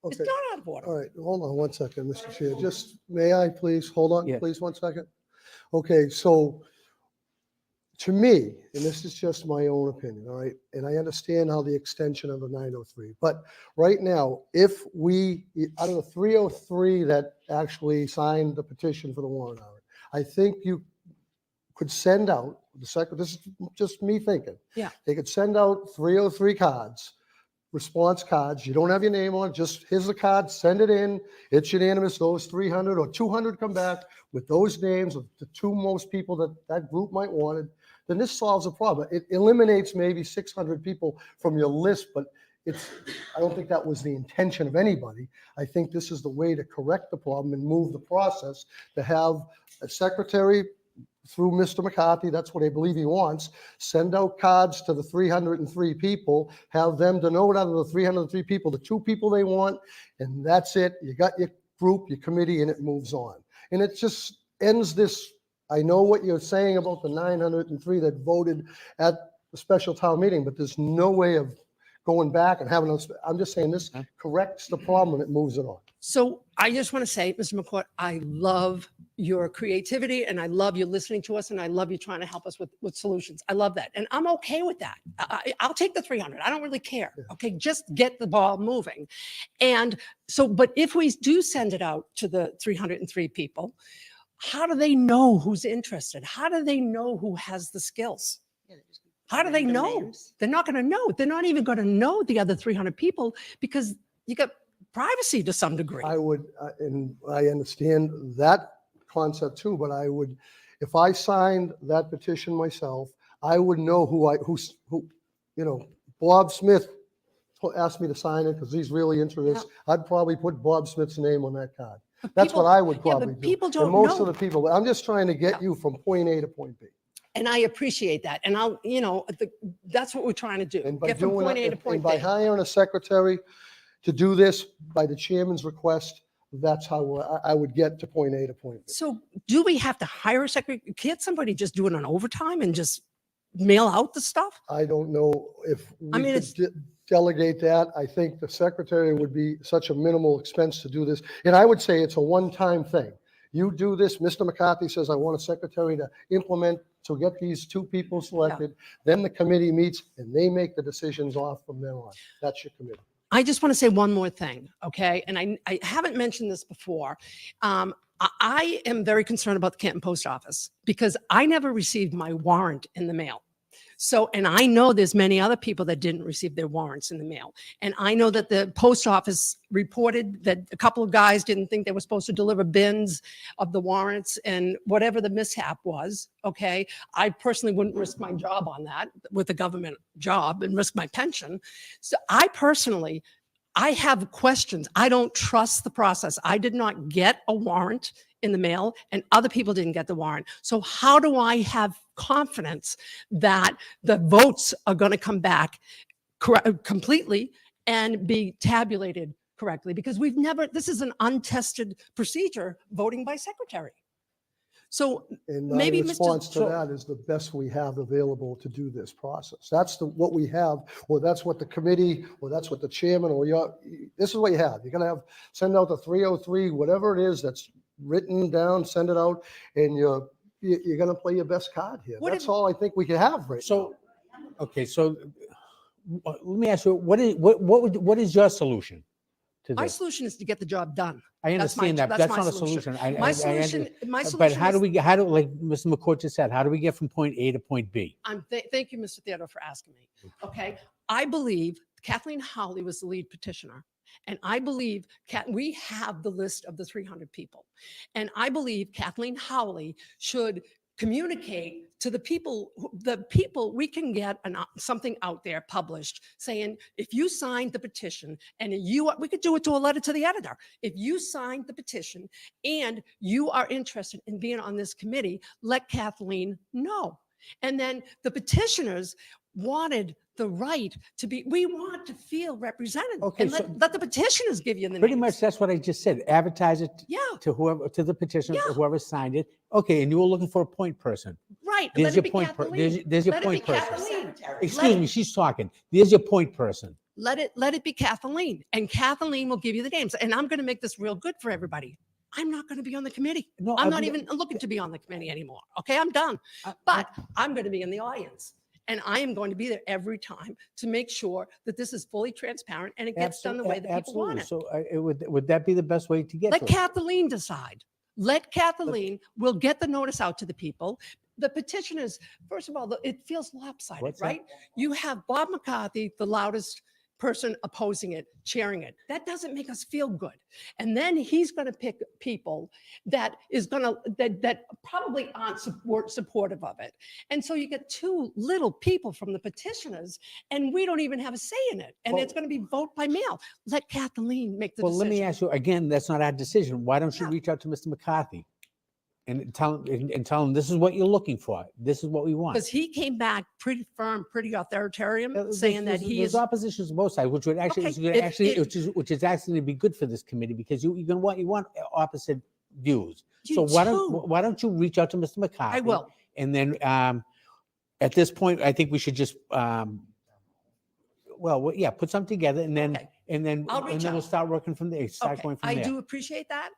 S15: Okay.
S10: not out of order.
S15: All right, hold on one second, Mr. Chair. Just, may I please, hold on,
S2: Yeah.
S15: please, 1 second? Okay, so to me, and this is just my own opinion, all right, and I understand how the extension of the 903, but right now, if we, out of the 303 that actually signed the petition for the warrant article, I think you could send out, this is just me thinking.
S10: Yeah.
S15: They could send out 303 cards, response cards. You don't have your name on it, just here's the card, send it in. It's unanimous. Those 300 or 200 come back with those names of the two most people that that group might wanted. Then this solves a problem. It eliminates maybe 600 people from your list, but I don't think that was the intention of anybody. I think this is the way to correct the problem and move the process to have a secretary through Mr. McCarthy, that's what I believe he wants, send out cards to the 303 people, have them denote out of the 303 people, the two people they want, and that's it. You got your group, your committee, and it moves on. And it just ends this. I know what you're saying about the 903 that voted at the special town meeting, but there's no way of going back and having those. I'm just saying this corrects the problem and it moves it on.
S10: So I just want to say, Mr. McCourt, I love your creativity and I love you listening to us and I love you trying to help us with solutions. I love that. And I'm okay with that. I'll take the 300. I don't really care. Okay, just get the ball moving. And so, but if we do send it out to the 303 people, how do they know who's interested? How do they know who has the skills? How do they know? They're not going to know. They're not even going to know the other 300 people because you got privacy to some degree.
S15: I would, and I understand that concept too, but I would, if I signed that petition myself, I would know who, you know, Bob Smith asked me to sign it because he's really into this. I'd probably put Bob Smith's name on that card. That's what I would probably do.
S10: People don't
S15: and most
S10: know.
S15: of the people, I'm just trying to get you from point A to point B.
S10: And I appreciate that. And I'll, you know, that's what we're trying to do.
S15: And by
S10: Get from
S15: doing
S10: point A to
S15: that,
S10: point
S15: and by
S10: B.
S15: hiring a secretary to do this by the chairman's request, that's how I would get to point A to point B.
S10: So do we have to hire a secretary? Can't somebody just do it on overtime and just mail out the stuff?
S15: I don't know if we
S10: I mean,
S15: could delegate that. I think the secretary would be such a minimal expense to do this. And I would say it's a one-time thing. You do this, Mr. McCarthy says, I want a secretary to implement, to get these two people selected. Then the committee meets and they make the decisions off from there on. That's your committee.
S10: I just want to say one more thing, okay? And I haven't mentioned this before. I am very concerned about the Canton Post Office because I never received my warrant in the mail. So, and I know there's many other people that didn't receive their warrants in the mail. And I know that the post office reported that a couple of guys didn't think they were supposed to deliver bins of the warrants and whatever the mishap was, okay? I personally wouldn't risk my job on that with a government job and risk my pension. So I personally, I have questions. I don't trust the process. I did not get a warrant in the mail and other people didn't get the warrant. So how do I have confidence that the votes are going to come back completely and be tabulated correctly? Because we've never, this is an untested procedure, voting by secretary. So
S15: And my
S10: maybe
S15: response to
S10: Mr.
S15: that is the best we have available to do this process. That's what we have, or that's what the committee, or that's what the chairman, or this is what you have. You're gonna send out the 303, whatever it is that's written down, send it out, and you're gonna play your best card here. That's all I think we can have right now.
S2: Okay, so let me ask you, what is your solution to
S10: My
S2: this.
S10: solution is to get the job done.
S2: I
S10: That's my-
S2: understand that, but
S10: that's
S2: that's
S10: my
S2: not a
S10: solution.
S2: solution.
S10: My solution, my
S2: But
S10: solution
S2: how do
S10: is-
S2: we, like Mr. McCourt just said, how do we get from point A to point B?
S10: Thank you, Mr. Theodore, for asking me. Okay, I believe Kathleen Howley was the lead petitioner. And I believe we have the list of the 300 people. And I believe Kathleen Howley should communicate to the people, we can get something out there published saying, if you signed the petition and we could do it to a letter to the editor. If you signed the petition and you are interested in being on this committee, let Kathleen know. And then the petitioners wanted the right to be, we want to feel represented.
S2: Okay,
S10: And
S2: so-
S10: let the petitioners give you the
S2: Pretty
S10: names.
S2: much that's what I just said. Advertise it
S10: Yeah.
S2: to whoever, to the petitioners,
S10: Yeah.
S2: whoever signed it. Okay, and you were looking for a point person.
S10: Right.
S2: There's
S10: let
S2: your
S10: it be
S2: point.
S10: Kathleen.
S2: There's your
S10: Let it be
S2: point person.
S10: Kathleen.
S2: Excuse me, she's talking. There's your point person.
S10: Let it be Kathleen, and Kathleen will give you the names. And I'm going to make this real good for everybody. I'm not going to be on the committee.
S2: No,
S10: I'm
S2: I'm
S10: not
S2: not-
S10: even looking to be on the committee anymore. Okay, I'm done. But I'm going to be in the audience. And I am going to be there every time to make sure that this is fully transparent and it gets done the way that people want
S2: Absolutely.
S10: it.
S2: So would that be the best way to get
S10: Let
S2: to it?
S10: Kathleen decide. Let Kathleen, we'll get the notice out to the people. The petitioners, first of all, it feels lopsided,
S2: What's that?
S10: right? You have Bob McCarthy, the loudest person opposing it, chairing it. That doesn't make us feel good. And then he's going to pick people that probably aren't supportive of it. And so you get two little people from the petitioners, and we don't even have a say in it. And
S2: Well-
S10: it's going to be vote by mail. Let Kathleen make the
S2: Well,
S10: decision.
S2: let me ask you, again, that's not our decision. Why don't you
S10: Yeah.
S2: reach out to Mr. McCarthy? And tell him this is what you're looking for. This is what we want.
S10: Because he came back pretty firm, pretty authoritarian, saying that he
S2: There's
S10: is.
S2: opposition on both sides, which would actually,
S10: Okay,
S2: which is actually be good for this committee because you want opposite views.
S10: You
S2: So
S10: too.
S2: why don't you reach out to Mr. McCarthy?
S10: I will.
S2: And then at this point, I think we should just put something together and then
S10: Okay. I'll reach
S2: we'll
S10: out.
S2: start working from there. Start
S10: Okay,
S2: going from
S10: I
S2: there.
S10: do appreciate that.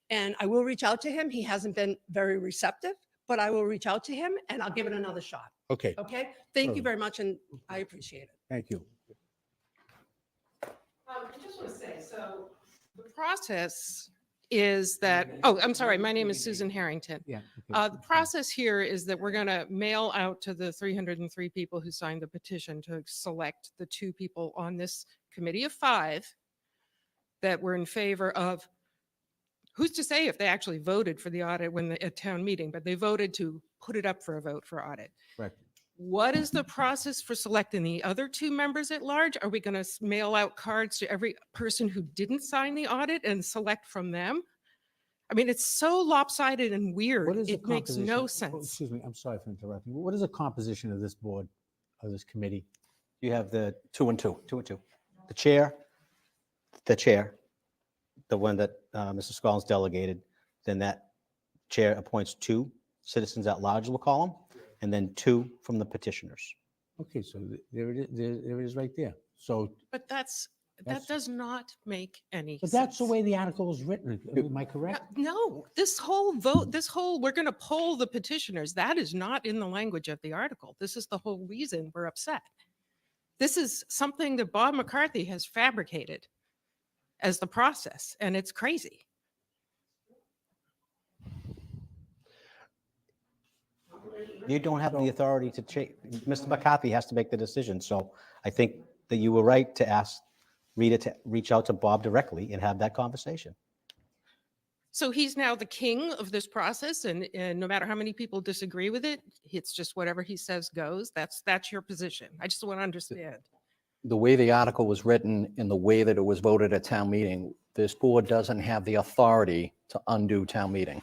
S10: And I will reach out to him. He hasn't been very receptive, but I will reach out to him and I'll give it another shot.
S2: Okay,
S10: Okay? Thank you
S2: Perfect.
S10: very much and I appreciate it.
S2: thank you.
S4: I just want to say, so the process is that, oh, I'm sorry, my name is Susan Harrington.
S2: Yeah.
S4: The process here is that we're going to mail out to the 303 people who signed the petition to select the 2 people on this committee of 5 that were in favor of, who's to say if they actually voted for the audit at town meeting, but they voted to put it up for a vote for audit.
S2: Right.
S4: What is the process for selecting the other 2 members at large? Are we going to mail out cards to every person who didn't sign the audit and select from them? I mean, it's so lopsided and weird.
S2: What is the
S4: It makes no
S2: composition- oh,
S4: sense.
S2: Excuse me, I'm sorry for interrupting. What is the composition of this board, of this committee?
S13: You have the
S3: 2 and 2.
S13: 2 and 2. The chair, the one that Mr. Scollins delegated, then that chair appoints 2 citizens at large, we'll call them, and then 2 from the petitioners.
S2: Okay, so there it is, there it is right there. So,
S4: But that does not make any
S2: but
S4: sense.
S2: that's the way the article is written. Am I correct?
S4: No, this whole vote, we're going to poll the petitioners. That is not in the language of the article. This is the whole reason we're upset. This is something that Bob McCarthy has fabricated as the process, and it's crazy.
S13: You don't have the authority to change. Mr. McCarthy has to make the decision. So I think that you were right to ask Rita to reach out to Bob directly and have that conversation.
S4: So he's now the king of this process, and no matter how many people disagree with it, it's just whatever he says goes. That's your position. I just want to understand.
S3: The way the article was written and the way that it was voted at town meeting, this board doesn't have the authority to undo town meeting.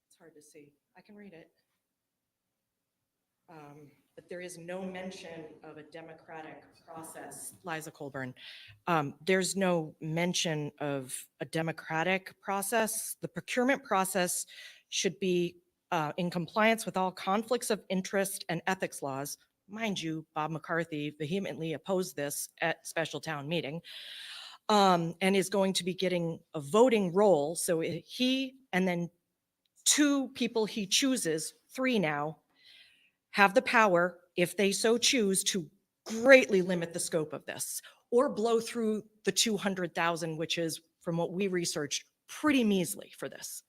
S16: It's hard to see. I can read it. But there is no mention of a democratic process, Liza Colburn. There's no mention of a democratic process. The procurement process should be in compliance with all conflicts of interest and ethics laws. Mind you, Bob McCarthy vehemently opposed this at special town meeting, and is going to be getting a voting role. So he and then 2 people he chooses, 3 now, have the power, if they so choose, to greatly limit the scope of this or blow through the 200,000, which is, from what we researched, pretty measly for this.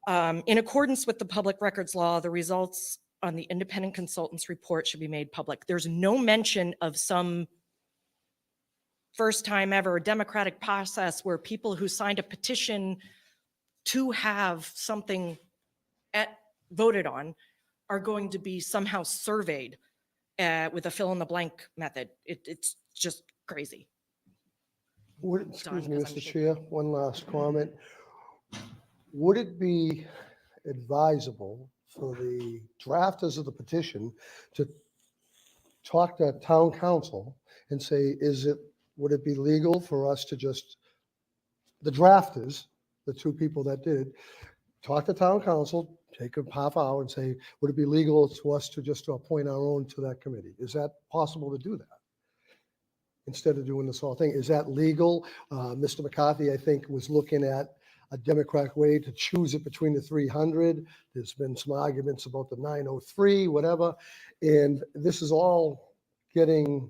S16: In accordance with the public records law, the results on the independent consultant's report should be made public. There's no mention of some first time ever democratic process where people who signed a petition to have something voted on are going to be somehow surveyed with a fill in the blank method. It's just crazy.
S15: Excuse me,
S16: 'cause I'm
S15: Mr.
S16: shaking.
S15: Chair, one last comment. Would it be advisable for the drafters of the petition to talk to town council and say, would it be legal for us to just, the drafters, the two people that did it, talk to town council, take a half hour and say, would it be legal to us to just appoint our own to that committee? Is that possible to do that? Instead of doing this whole thing, is that legal? Mr. McCarthy, I think, was looking at a democratic way to choose it between the 300. There's been some arguments about the 903, whatever. And this is all getting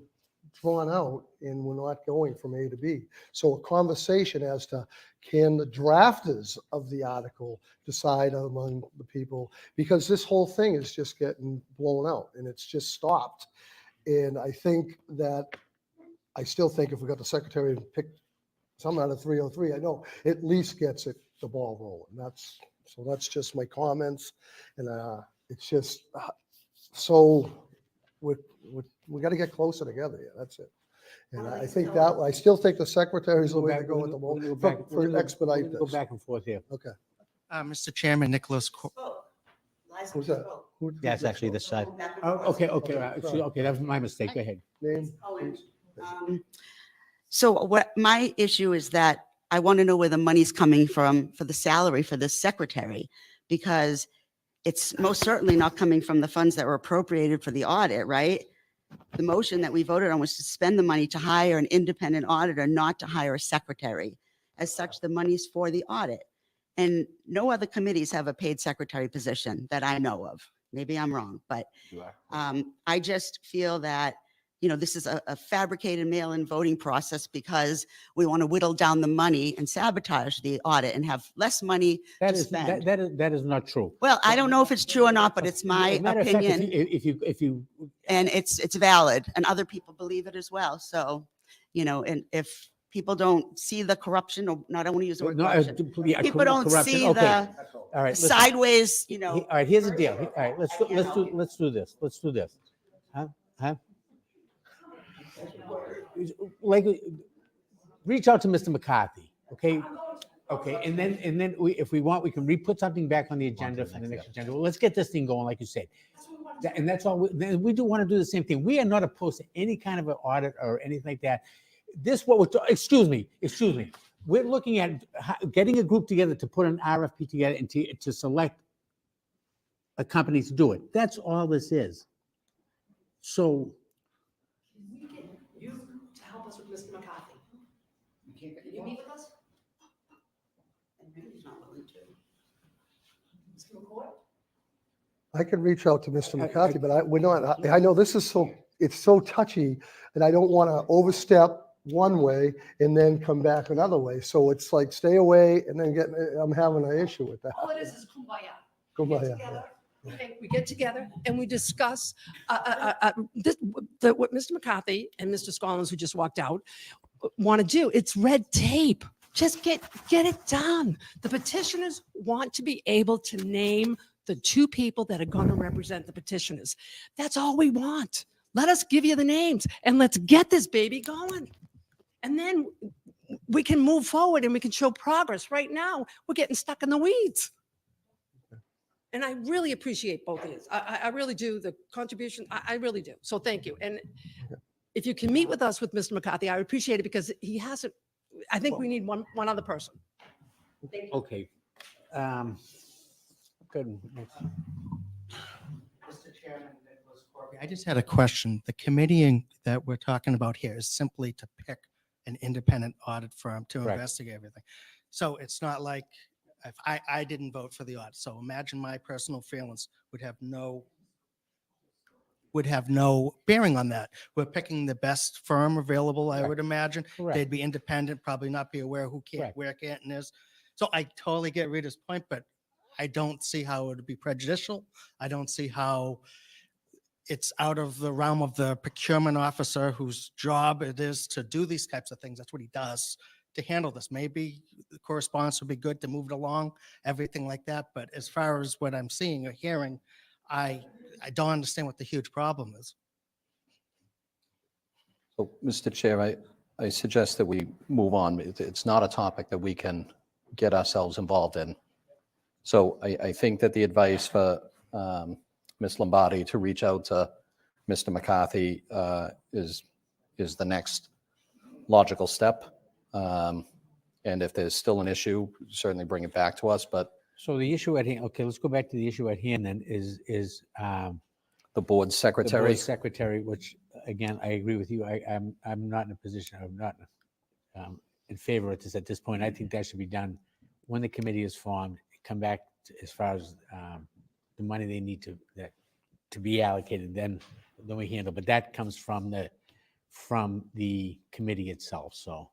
S15: drawn out and we're not going from A to B. So a conversation as to, can the drafters of the article decide among the people? Because this whole thing is just getting blown out and it's just stopped. And I still think if we got the secretary to pick some out of 303, I know at least gets the ball rolling. That's just my comments. And it's just, so we got to get closer together here. That's it. And I think I still think the secretary's the way to go at the moment for expedite
S2: Go
S15: this.
S2: back and forth here.
S15: Okay.
S17: Mr. Chairman, Nicholas.
S15: Who's that?
S13: That's actually this side.
S2: Oh, okay, okay, okay, that was my mistake. Go ahead.
S15: Name?
S14: So what my issue is that I want to know where the money's coming from for the salary for this secretary, because it's most certainly not coming from the funds that were appropriated for the audit, right? The motion that we voted on was to spend the money to hire an independent auditor, not to hire a secretary. As such, the money's for the audit. And no other committees have a paid secretary position that I know of. Maybe I'm wrong, but I just feel that, this is a fabricated mail-in voting process because we want to whittle down the money and sabotage the audit and have less money to spend.
S2: That is not true.
S14: Well, I don't know if it's true or not, but it's my
S2: As a matter of fact,
S14: opinion.
S2: if you
S14: And it's valid and other people believe it as well. So, and if people don't see the corruption, or not, I don't want to use the word corruption. People don't see
S2: okay.
S14: the
S2: All right, listen.
S14: sideways,
S2: All right, here's the deal. All right, let's do this. Let's do this. Huh? Like, reach out to Mr. McCarthy, okay? Okay, and then if we want, we can re-put something back on the agenda for the next agenda. Well, let's get this thing going, like you said. And that's all. We do want to do the same thing. We are not opposed to any kind of an audit or anything like that. Excuse me. We're looking at getting a group together to put an RFP together and to select a company to do it. That's all this is. So.
S10: We get you to help us with Mr. McCarthy. Can you meet with us? Mr. McCoy?
S15: I could reach out to Mr. McCarthy, but we're not, I know this is it's so touchy and I don't want to overstep one way and then come back another way. So it's like, stay away and then I'm having an issue with that.
S10: All it is kumbaya.
S15: Kumbaya.
S10: We get together and we discuss what Mr. McCarthy and Mr. Scollins, who just walked out, want to do. It's red tape. Just get it done. The petitioners want to be able to name the two people that are going to represent the petitioners. That's all we want. Let us give you the names and let's get this baby going. And then we can move forward and we can show progress. Right now, we're getting stuck in the weeds. And I really appreciate both of you. I really do. The contribution, I really do. So thank you. And if you can meet with us with Mr. McCarthy, I would appreciate it because he hasn't, I think we need one other person.
S2: Okay. Good.
S17: Mr. Chairman, Nicholas Corby, I just had a question. The committee that we're talking about here is simply to pick an independent audit firm to
S2: Correct.
S17: investigate everything. So it's not like if I didn't vote for the audit. So imagine my personal feelings would have no would have no bearing on that. We're picking the best firm available, I
S2: Correct.
S17: would imagine.
S2: Correct.
S17: They'd be independent, probably not be aware
S2: Correct.
S17: where Canton is. So I totally get Rita's point, but I don't see how it would be prejudicial. I don't see how it's out of the realm of the procurement officer whose job it is to do these types of things. That's what he does, to handle this. Maybe the correspondence would be good to move it along, everything like that. But as far as what I'm seeing or hearing, I don't understand what the huge problem is.
S3: So, Mr. Chair, I suggest that we move on. It's not a topic that we can get ourselves involved in. So I think that the advice for Ms. Lombardi to reach out to Mr. McCarthy is the next logical step. And if there's still an issue, certainly bring it back to us, but
S2: So the issue at hand, okay, let's go back to the issue at hand then, is
S3: the board
S2: the
S3: secretary.
S2: board secretary, which, again, I agree with you. I'm not in a position, I'm not in favor of this at this point. I think that should be done when the committee is formed, come back as far as the money they need to be allocated, then we handle. But that comes from the committee itself. So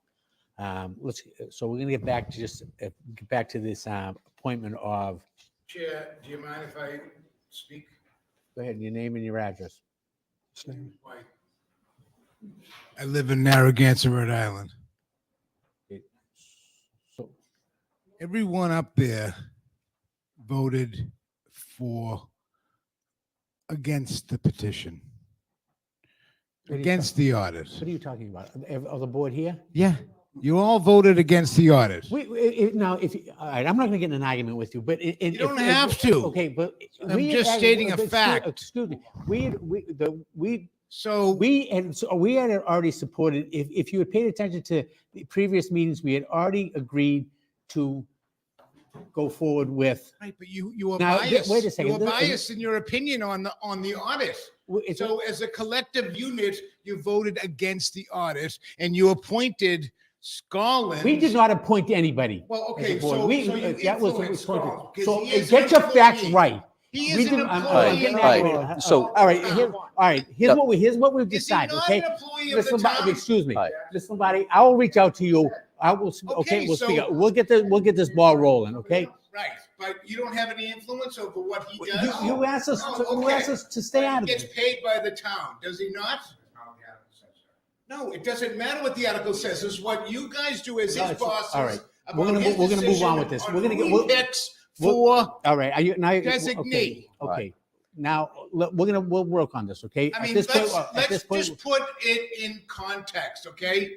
S2: so we're gonna get back to this appointment of.
S18: Chair, do you mind if I speak?
S2: Go ahead, your name and your address.
S18: White. I live in Narragansett, Rhode Island.
S2: So
S18: everyone up there voted against the petition, against the audit.
S2: What are you talking about? Of the board here?
S18: Yeah, you all voted against the audit.
S2: Now, all right, I'm not gonna get in an argument with you, but.
S18: You don't have to.
S2: Okay, but.
S18: I'm
S2: we
S18: just
S2: had-
S18: stating a
S2: excuse-
S18: fact.
S2: Excuse me, we had
S18: So
S2: already supported, if you had paid attention to the previous meetings, we had already agreed to go forward with.
S18: Right, but you were
S2: Now,
S18: biased.
S2: wait a second.
S18: You were biased in your opinion on the audit.
S2: It's
S18: So as a collective unit, you voted against the audit and you appointed Scarlett.
S2: We did not appoint anybody.
S18: Well,
S2: as a
S18: okay,
S2: board.
S18: so
S2: We-
S18: you
S2: that was
S18: influenced
S2: appointed.
S18: Scarlett, 'cause
S2: So
S18: he is
S2: get
S18: an
S2: your facts
S18: employee.
S2: right.
S18: He
S2: We
S18: is an
S2: didn't- I'm
S18: employee.
S2: getting
S3: Right,
S2: that
S3: right.
S2: right.
S3: So-
S2: All right, here's what we've
S18: Is he
S2: decided,
S18: not
S2: okay?
S18: an employee of
S2: Ms.
S18: the
S2: Lombardi,
S18: town?
S2: excuse me,
S3: Right.
S2: Ms. Lombardi, I will reach out to you. Okay, we'll speak
S18: so-
S2: up. We'll get this ball rolling, okay?
S18: Right, but you don't have any influence over what he
S2: You
S18: does?
S2: you asked us,
S18: Oh,
S2: you asked
S18: okay.
S2: us to stay out of
S18: He gets
S2: it.
S18: paid by the town, does he not? No, it doesn't matter what the article says. It's what you guys do as
S2: No,
S18: his
S2: it's-
S18: bosses.
S2: all right.
S18: about
S2: We're gonna
S18: his
S2: move on
S18: decision
S2: with this.
S18: on
S2: We're gonna
S18: who
S2: get-
S18: he
S2: we'll-
S18: picks
S2: We'll-
S18: for.
S2: All right, are you, now,
S18: Designee.
S2: okay. Now, we'll work on this, okay?
S18: I
S2: At
S18: mean,
S2: this point- at
S18: let's
S2: this point-
S18: just put it in context, okay?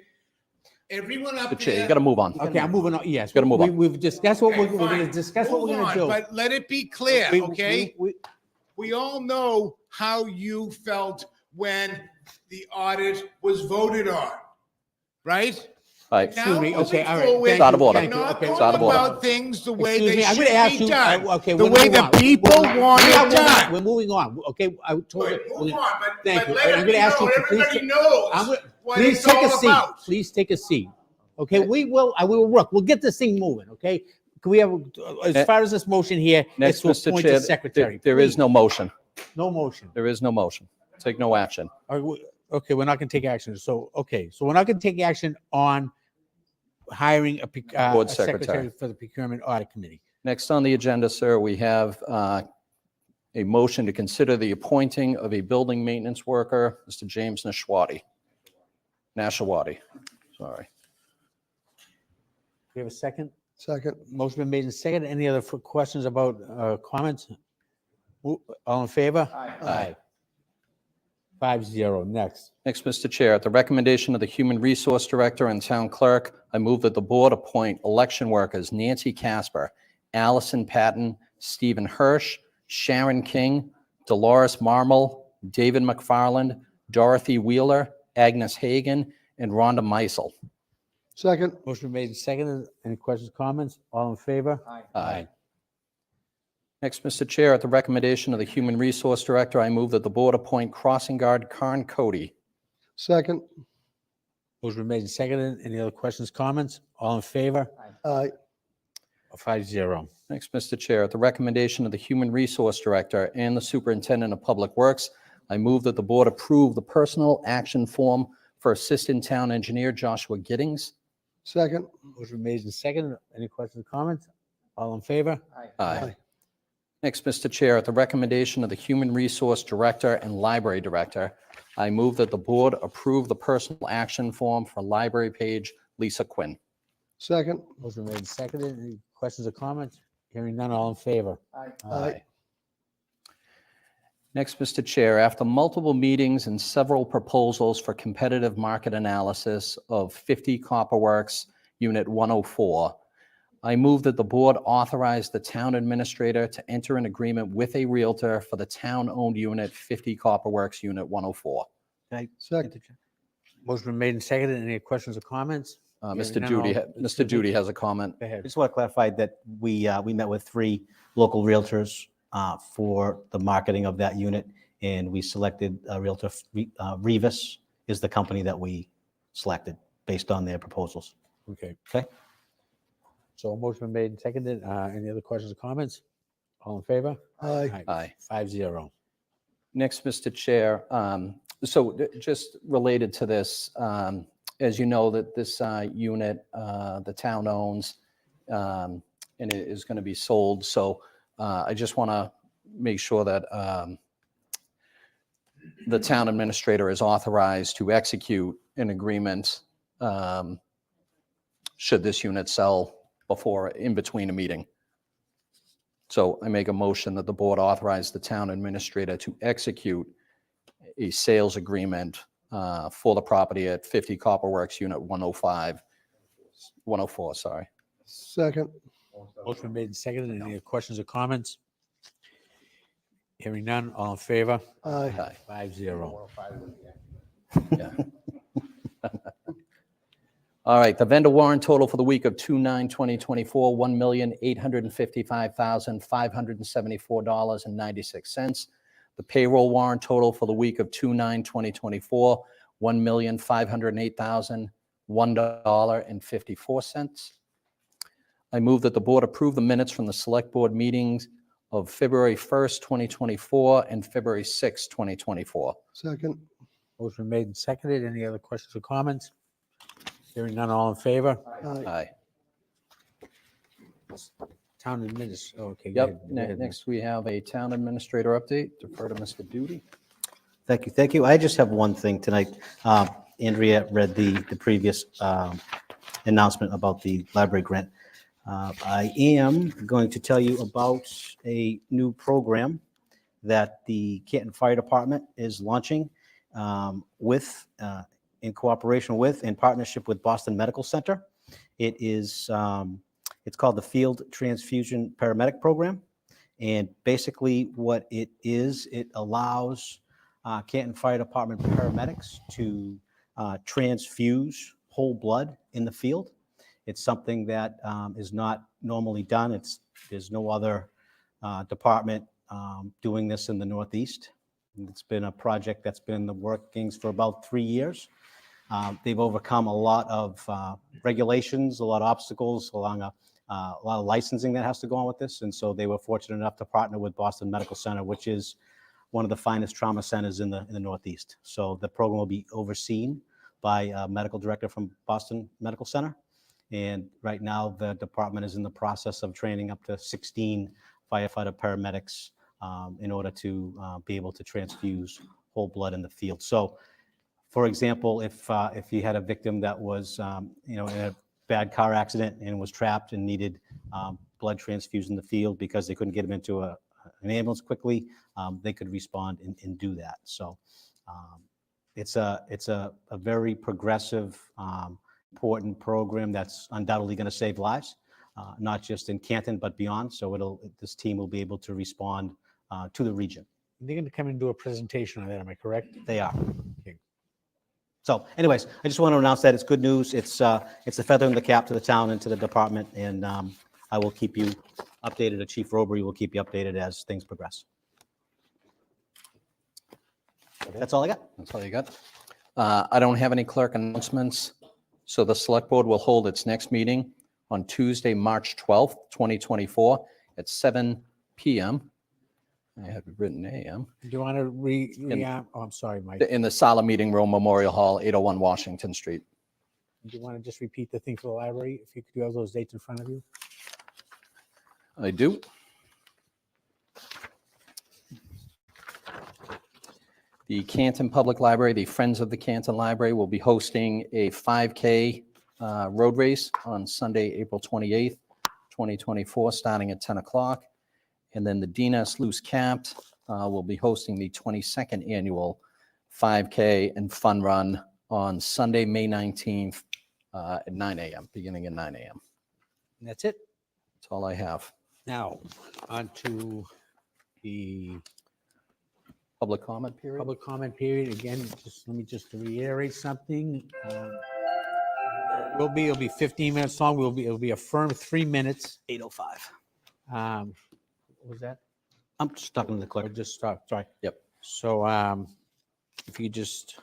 S18: Everyone up
S3: The chair, you
S18: there.
S3: gotta move on.
S2: Okay, I'm moving on, yes.
S3: Gotta move on.
S2: We've discussed what
S18: Okay,
S2: we're gonna
S18: fine.
S2: discuss what we're
S18: Move
S2: gonna
S18: on,
S2: do.
S18: But let it be clear,
S2: We-
S18: okay? We all know how you felt when the audit was voted on, right?
S3: All right,
S18: Now,
S2: Excuse me, okay,
S18: moving
S2: all right,
S18: forward,
S3: It's out of order.
S18: you're not
S2: Okay,
S18: going
S3: it's out of order.
S18: about things the way
S2: Excuse
S18: they
S2: me, I'm
S18: should
S2: gonna ask
S18: be
S2: you,
S18: done.
S2: okay,
S18: The
S2: we're
S18: way
S2: gonna
S18: the
S2: move on.
S18: people want
S2: Yeah,
S18: it done.
S2: We're moving on, okay? I told
S18: Good,
S2: you.
S18: move on, but
S2: Thank you.
S18: let
S2: I'm
S18: it
S2: gonna
S18: be
S2: ask you
S18: known,
S2: to please
S18: everybody
S2: I'm
S18: knows
S2: gonna-
S18: what
S2: Please
S18: it's
S2: take a
S18: all
S2: seat.
S18: about.
S2: Please take a seat. Okay, we will work. We'll get this thing moving, okay? Can we have, as far as this motion here, it's
S3: next,
S2: to
S3: Mr.
S2: appoint
S3: Chair,
S2: a secretary.
S3: there is
S2: Please.
S3: no motion.
S2: No motion.
S3: There is no motion. Take no action.
S2: All right, okay, we're not gonna take action. So we're not gonna take action on hiring a
S3: Board
S2: a
S3: secretary.
S2: secretary for the Procurement Audit Committee.
S3: Next on the agenda, sir, we have a motion to consider the appointing of a building maintenance worker, Mr. James Nashwati. Sorry.
S2: We have a second?
S15: Second.
S2: Motion been made and second. Any other questions about comments? All in favor? Aye. 5-0. Next.
S3: Next, Mr. Chair, at the recommendation of the Human Resource Director and Town Clerk, I move that the board appoint election workers Nancy Casper, Allison Patton, Stephen Hirsch, Sharon King, Dolores Marmol, David McFarland, Dorothy Wheeler, Agnes Hagan, and Rhonda Meisel.
S15: Second.
S2: Motion made and seconded. Any questions, comments? All in favor?
S3: Aye. Next, Mr. Chair, at the recommendation of the Human Resource Director, I move that the board appoint crossing guard Karen Cody.
S15: Second.
S2: Motion made and seconded. Any other questions, comments? All in favor?
S15: Aye.
S2: 5-0.
S3: Next, Mr. Chair, at the recommendation of the Human Resource Director and the Superintendent of Public Works, I move that the board approve the personal action form for Assistant Town Engineer Joshua Giddings.
S15: Second.
S2: Motion made and seconded. Any questions or comments? All in favor?
S3: Aye. Next, Mr. Chair, at the recommendation of the Human Resource Director and Library Director, I move that the board approve the personal action form for library page Lisa Quinn.
S15: Second.
S2: Motion made and seconded. Any questions or comments? Hearing none, all in favor?
S15: Aye.
S3: Next, Mr. Chair, after multiple meetings and several proposals for competitive market analysis of 50 Copperworks Unit 104, I move that the board authorize the town administrator to enter an agreement with a realtor for the town-owned unit 50 Copperworks Unit 104.
S15: Second.
S2: Motion made and seconded. Any questions or comments?
S3: Mr. Duty has a comment.
S2: Go
S13: I
S2: ahead.
S13: just want to clarify that we met with 3 local realtors for the marketing of that unit, and we selected Realtor Revis is the company that we selected based on their proposals.
S2: Okay.
S13: Okay?
S2: So a motion made and seconded. Any other questions or comments? All in favor?
S15: Aye.
S3: Aye.
S2: 5-0.
S3: Next, Mr. Chair, just related to this, as you know, that this unit, the town owns, and it is going to be sold. So I just want to make sure that the town administrator is authorized to execute an agreement should this unit sell before, in between a meeting. So I make a motion that the board authorize the town administrator to execute a sales agreement for the property at 50 Copperworks Unit 104, sorry.
S15: Second.
S2: Motion made and seconded. Any questions or comments? Hearing none, all in favor?
S15: Aye.
S2: 5-0.
S3: Yeah. All right, the vendor warrant total for the week of 2/9/2024, $1,855,574.96. The payroll warrant total for the week of 2/9/2024, $1,508,001.54. I move that the board approve the minutes from the select board meetings of February 1st, 2024 and February 6th, 2024.
S15: Second.
S2: Motion made and seconded. Any other questions or comments? Hearing none, all in favor?
S3: Aye.
S2: Town administrator, okay. go
S3: Yep,
S2: ahead, go ahead.
S3: next we have a town administrator update. Defer to Mr. Duty.
S13: Thank you. Thank you. I just have one thing tonight. Andrea read the previous announcement about the library grant. I am going to tell you about a new program that the Canton Fire Department is launching in cooperation with, in partnership with Boston Medical Center. It is, it's called the Field Transfusion Paramedic Program. And basically what it is, it allows Canton Fire Department paramedics to transfuse whole blood in the field. It's something that is not normally done. There's no other department doing this in the Northeast. It's been a project that's been in the workings for about 3 years. They've overcome a lot of regulations, a lot of obstacles, along a lot of licensing that has to go on with this. And so they were fortunate enough to partner with Boston Medical Center, which is one of the finest trauma centers in the Northeast. So the program will be overseen by a medical director from Boston Medical Center. And right now, the department is in the process of training up to 16 firefighter paramedics in order to be able to transfuse whole blood in the field. So, for example, if you had a victim that was, in a bad car accident and was trapped and needed blood transfusion in the field because they couldn't get him into an ambulance quickly, they could respond and do that. So, it's a very progressive, important program that's undoubtedly going to save lives, not just in Canton but beyond. So this team will be able to respond to the region.
S2: They're going to come and do a presentation on that, am I correct?
S13: They are.
S2: Okay.
S13: So anyways, I just want to announce that it's good news. It's a feather in the cap to the town and to the department, and I will keep you updated. Chief Robbery will keep you updated as things progress. That's all I got.
S3: That's all you got. I don't have any clerk announcements. So the select board will hold its next meeting on Tuesday, March 12th, 2024 at 7 p.m. I had it written AM.
S2: Do you want to oh, I'm sorry, Mike.
S3: In the Sala Meeting Room, Memorial Hall, 801 Washington Street.
S2: Do you want to just repeat the thing for the library? If you could do have those dates in front of you?
S3: I do. The Canton Public Library, the Friends of the Canton Library, will be hosting a 5K road race on Sunday, April 28th, 2024, starting at 10 o'clock. And then the Dina Sluice Capped will be hosting the 22nd annual 5K and fun run on Sunday, May 19th at 9 a.m., beginning at 9 a.m.
S2: And that's it.
S3: That's all I have.
S2: Now, on to the
S3: Public comment period.
S2: public comment period. Again, let me reiterate something. It'll be 15 minutes long. It'll be a firm 3 minutes.
S13: 8:05.
S2: What was that?
S13: I'm just talking to the clerk.
S2: Or just stop, sorry.
S3: Yep.
S2: So if you just,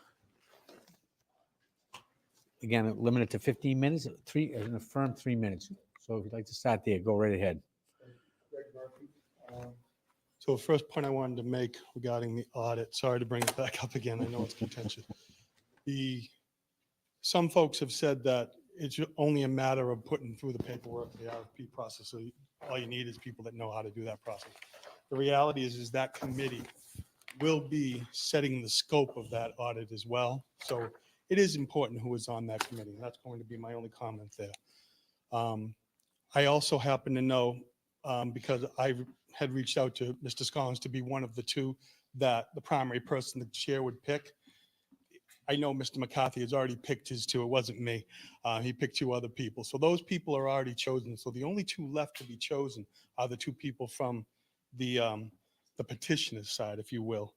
S2: again, limit it to 15 minutes, a firm 3 minutes. So if you'd like to start there, go right ahead.
S19: So the first point I wanted to make regarding the audit, sorry to bring it back up again, I know it's contentious. Some folks have said that it's only a matter of putting through the paperwork, the RFP process. So all you need is people that know how to do that process. The reality is that committee will be setting the scope of that audit as well. So it is important who is on that committee. And that's going to be my only comment there. I also happen to know, because I had reached out to Mr. Scollins to be one of the two that the primary person the chair would pick. I know Mr. McCarthy has already picked his two. It wasn't me. He picked two other people. So those people are already chosen. So the only two left to be chosen are the two people from the petitioner's side, if you will.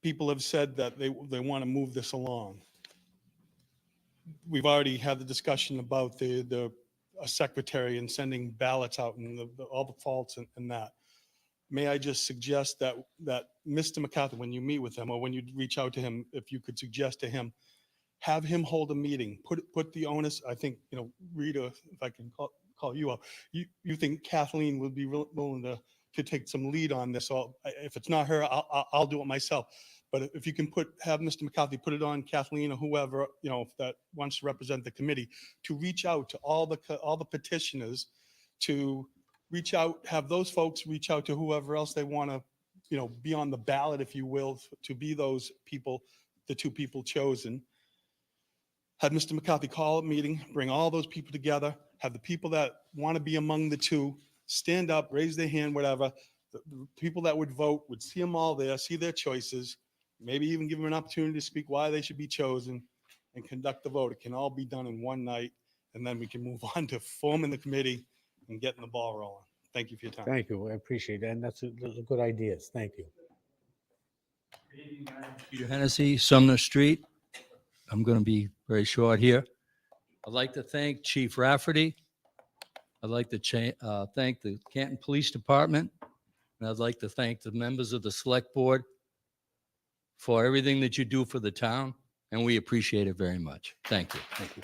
S19: People have said that they want to move this along. We've already had the discussion about a secretary and sending ballots out and all the faults and that. May I just suggest that Mr. McCarthy, when you meet with him or when you reach out to him, if you could suggest to him, have him hold a meeting, put the onus, I think, Rita, if I can call you up, you think Kathleen would be willing to take some lead on this. So if it's not her, I'll do it myself. But if you can have Mr. McCarthy put it on Kathleen or whoever, that wants to represent the committee, to reach out to all the petitioners, to reach out, have those folks reach out to whoever else they want to, be on the ballot, if you will, to be those people, the two people chosen. Have Mr. McCarthy call a meeting, bring all those people together, have the people that want to be among the two stand up, raise their hand, whatever. The people that would vote would see them all there, see their choices, maybe even give them an opportunity to speak why they should be chosen and conduct the vote. It can all be done in one night, and then we can move on to forming the committee and getting the ball rolling. Thank you for your time.
S2: Thank you. I appreciate that. And those are good ideas. Thank you.
S20: Peter Hennessy, Sumner Street. I'm going to be very short here. I'd like to thank Chief Rafferty. I'd like to thank the Canton Police Department. And I'd like to thank the members of the Select Board for everything that you do for the town. And we appreciate it very much. Thank you. Thank you.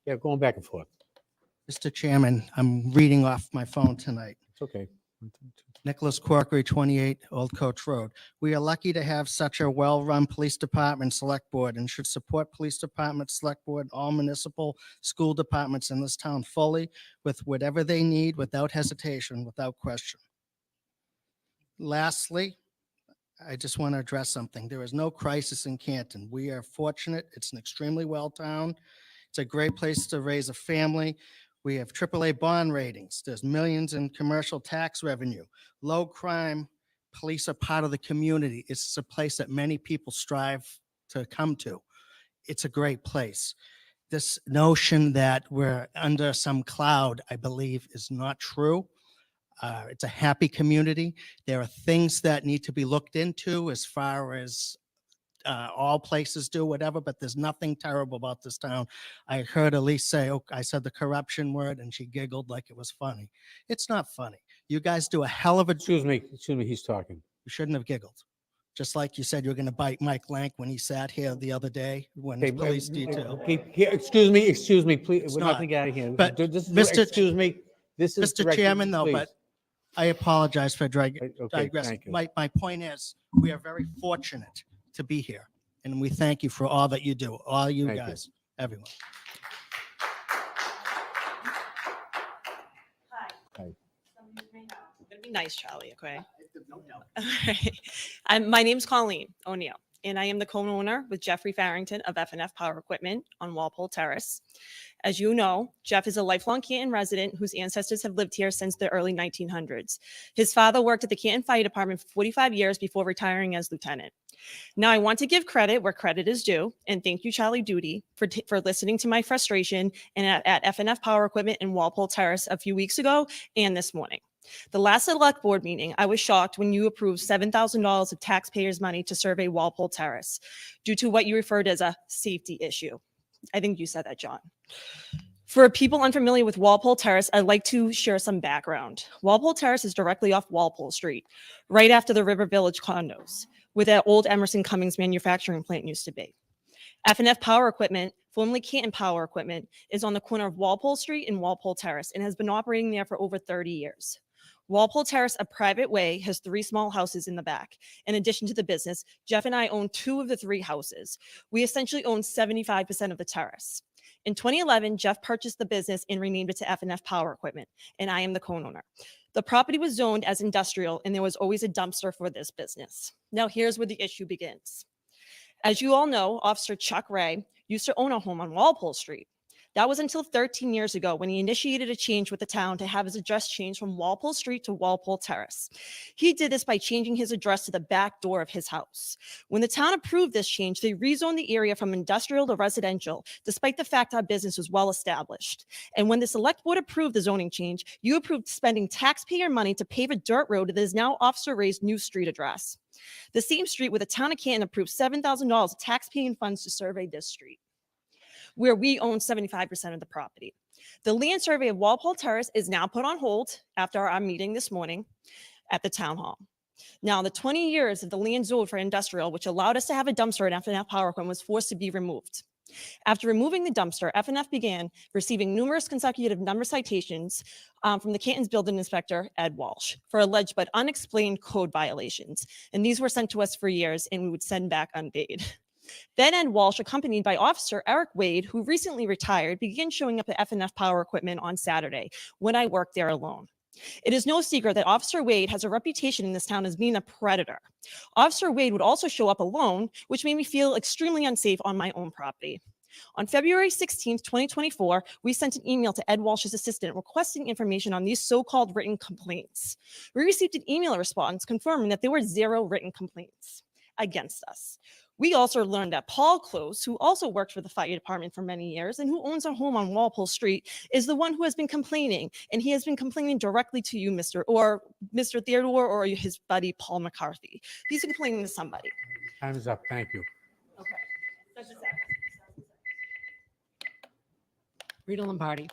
S2: Yeah, going back and forth.
S17: Mr. Chairman, I'm reading off my phone tonight.
S2: It's okay.
S17: Nicholas Corkery, 28 Old Coach Road. We are lucky to have such a well-run police department select board and should support police department, select board, all municipal school departments in this town fully with whatever they need without hesitation, without question. Lastly, I just want to address something. There is no crisis in Canton. We are fortunate. It's an extremely well town. It's a great place to raise a family. We have AAA bond ratings. There's millions in commercial tax revenue, low crime. Police are part of the community. It's a place that many people strive to come to. It's a great place. This notion that we're under some cloud, I believe, is not true. It's a happy community. There are things that need to be looked into as far as all places do, whatever, but there's nothing terrible about this town. I heard Elise say, oh, I said the corruption word, and she giggled like it was funny. It's not funny. You guys do a hell of a...
S2: Excuse me, he's talking.
S17: You shouldn't have giggled. just like you said you're going to bite Mike Lank when he sat here the other day when
S2: Okay,
S17: his police detail.
S2: okay, excuse me, please,
S17: It's
S2: we're not
S17: not.
S2: gonna get out of here.
S17: But
S2: This is,
S17: Mr.
S2: excuse me, this is
S17: Mr.
S2: directed-
S17: Chairman, though,
S2: please.
S17: but I apologize for
S2: Okay,
S17: digressing.
S2: thank you.
S17: My point is, we are very fortunate to be here, and we thank you for all that you do, all you
S2: Thank you.
S17: guys, everyone.
S2: Hi.
S21: I'm gonna be nice, Charlie, okay? My name's Colleen O'Neill, and I am the co-owner with Jeffrey Farrington of F&F Power Equipment on Walpole Terrace. As you know, Jeff is a lifelong Canton resident whose ancestors have lived here since the early 1900s. His father worked at the Canton Fire Department for 45 years before retiring as lieutenant. Now, I want to give credit where credit is due, and thank you, Charlie Duty, for listening to my frustration and at F&F Power Equipment in Walpole Terrace a few weeks ago and this morning. The last select board meeting, I was shocked when you approved $7,000 of taxpayers' money to survey Walpole Terrace due to what you referred as a safety issue. I think you said that, John. For people unfamiliar with Walpole Terrace, I'd like to share some background. Walpole Terrace is directly off Walpole Street, right after the River Village condos, where that old Emerson Cummings manufacturing plant used to be. F&F Power Equipment, formerly Canton Power Equipment, is on the corner of Walpole Street and Walpole Terrace and has been operating there for over 30 years. Walpole Terrace, a private way, has 3 small houses in the back. In addition to the business, Jeff and I own 2 of the 3 houses. We essentially own 75% of the terrace. In 2011, Jeff purchased the business and renamed it to F&F Power Equipment, and I am the co-owner. The property was zoned as industrial, and there was always a dumpster for this business. Now, here's where the issue begins. As you all know, Officer Chuck Ray used to own a home on Walpole Street. That was until 13 years ago when he initiated a change with the town to have his address changed from Walpole Street to Walpole Terrace. He did this by changing his address to the back door of his house. When the town approved this change, they rezoned the area from industrial to residential, despite the fact our business was well established. And when the select board approved the zoning change, you approved spending taxpayer money to pave a dirt road that is now Officer Ray's new street address. The same street where the town of Canton approved $7,000 of taxpaying funds to survey this street, where we own 75% of the property. The land survey of Walpole Terrace is now put on hold after our meeting this morning at the town hall. Now, the 20 years of the land zoned for industrial, which allowed us to have a dumpster at F&F Power Equipment, was forced to be removed. After removing the dumpster, F&F began receiving numerous consecutive number citations from the Canton's building inspector, Ed Walsh, for alleged but unexplained code violations. And these were sent to us for years, and we would send back unpaid. Then Ed Walsh, accompanied by Officer Eric Wade, who recently retired, began showing up at F&F Power Equipment on Saturday when I worked there alone. It is no secret that Officer Wade has a reputation in this town as being a predator. Officer Wade would also show up alone, which made me feel extremely unsafe on my own property. On February 16, 2024, we sent an email to Ed Walsh's assistant requesting information on these so-called written complaints. We received an email response confirming that there were 0 written complaints against us. We also learned that Paul Close, who also worked for the fire department for many years and who owns a home on Walpole Street, is the one who has been complaining, and he has been complaining directly to you, Mr. Theodore, or his buddy, Paul McCarthy. He's complaining to somebody.
S2: Time is up, thank you.
S21: Okay. That's a sec.
S10: Rita Lombardi.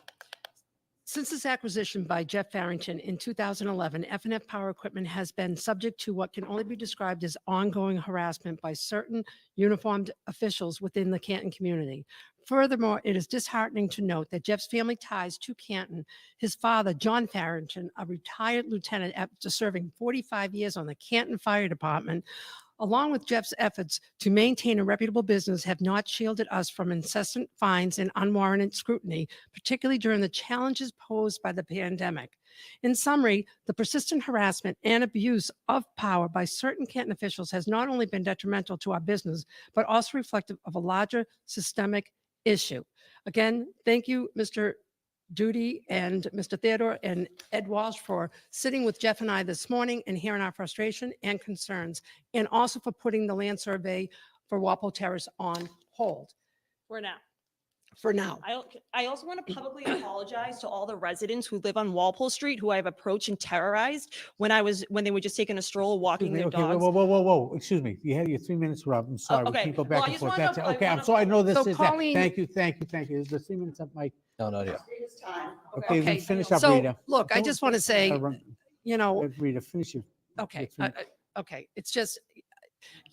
S10: Since its acquisition by Jeff Farrington in 2011, F&F Power Equipment has been subject to what can only be described as ongoing harassment by certain uniformed officials within the Canton community. Furthermore, it is disheartening to note that Jeff's family ties to Canton. His father, John Farrington, a retired lieutenant after serving 45 years on the Canton Fire Department, along with Jeff's efforts to maintain a reputable business, have not shielded us from incessant fines and unwarranted scrutiny, particularly during the challenges posed by the pandemic. In summary, the persistent harassment and abuse of power by certain Canton officials has not only been detrimental to our business, but also reflective of a larger systemic issue. Again, thank you, Mr. Duty and Mr. Theodore and Ed Walsh for sitting with Jeff and I this morning and hearing our frustration and concerns, and also for putting the land survey for Walpole Terrace on hold
S21: For now.
S10: for now.
S21: I also want to publicly apologize to all the residents who live on Walpole Street who I've approached and terrorized when they were just taking a stroll, walking their
S2: Okay,
S21: dogs.
S2: whoa, excuse me, you had your 3 minutes, Rob, I'm sorry, we
S21: okay.
S2: can't go
S21: Well,
S2: back
S21: I
S2: and
S21: just
S2: forth.
S21: wanna
S2: That's,
S21: know- I
S2: okay, I'm
S21: wanna-
S2: sorry, I know this
S10: So
S2: is that,
S10: Colleen-
S2: thank you, is the 3 minutes up, Mike?
S3: No, not yet.
S2: Okay, then finish up,
S10: So,
S2: Rita.
S10: look, I just want to say, you know,
S2: Rita, finish your.
S10: okay,
S2: your three-
S10: okay, it's just,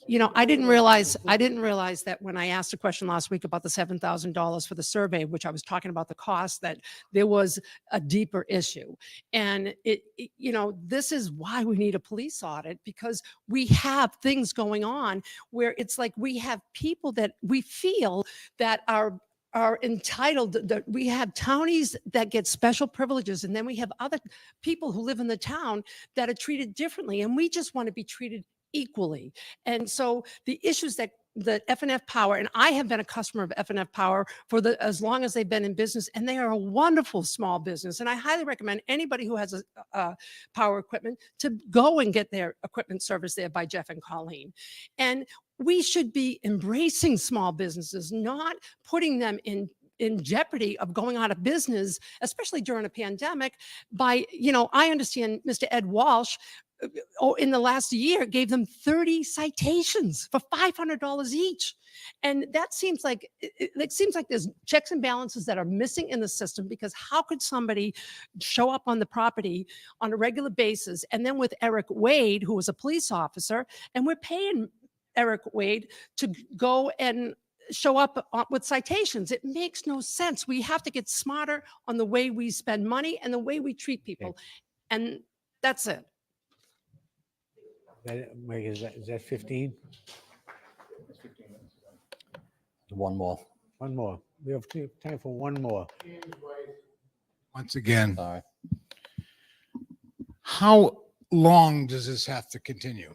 S10: You know, I didn't realize that when I asked a question last week about the $7,000 for the survey, which I was talking about the cost, that there was a deeper issue. And you know, this is why we need a police audit, because we have things going on where it's like we have people that we feel that are entitled, that we have townies that get special privileges, and then we have other people who live in the town that are treated differently, and we just want to be treated equally. And so the issues that FNF Power, and I have been a customer of FNF Power for as long as they've been in business, and they are a wonderful small business. And I highly recommend anybody who has a power equipment to go and get their equipment serviced there by Jeff and Colleen. And we should be embracing small businesses, not putting them in jeopardy of going out of business, especially during a pandemic. By, you know, I understand Mr. Ed Walsh, in the last year, gave them 30 citations for $500 each. And that seems like, it seems like there's checks and balances that are missing in the system, because how could somebody show up on the property on a regular basis? And then with Eric Wade, who was a police officer, and we're paying Eric Wade to go and show up with citations. It makes no sense. We have to get smarter on the way we spend money and the way we treat people. And that's it.
S2: Mike, is that 15?
S3: One more.
S2: One more. We have time for one more.
S18: Once again,
S3: Sorry.
S18: how long does this have to continue?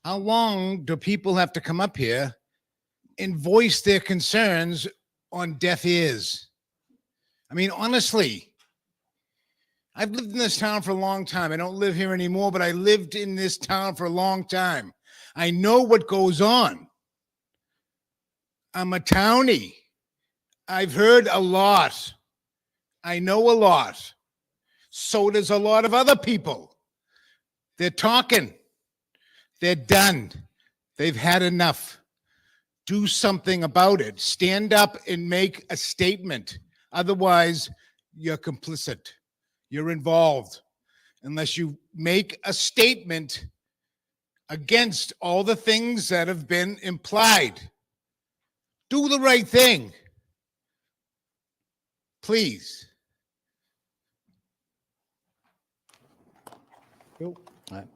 S18: How long do people have to come up here and voice their concerns on deaf ears? I mean, honestly, I've lived in this town for a long time. I don't live here anymore, but I lived in this town for a long time. I know what goes on. I'm a townie. I've heard a lot. I know a lot. So does a lot of other people. They're talking. They're done. They've had enough. Do something about it. Stand up and make a statement. Otherwise, you're complicit. You're involved. Unless you make a statement against all the things that have been implied. Do the right thing. Please.
S3: All right.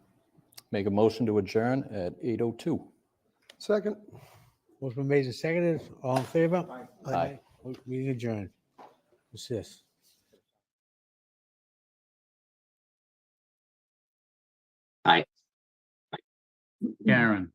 S3: Make a motion to adjourn at 8:02.
S15: Second.
S2: Motion made and seconded. All in favor?
S3: Aye.
S2: Meeting adjourned. What's this?
S5: Hi. Karen.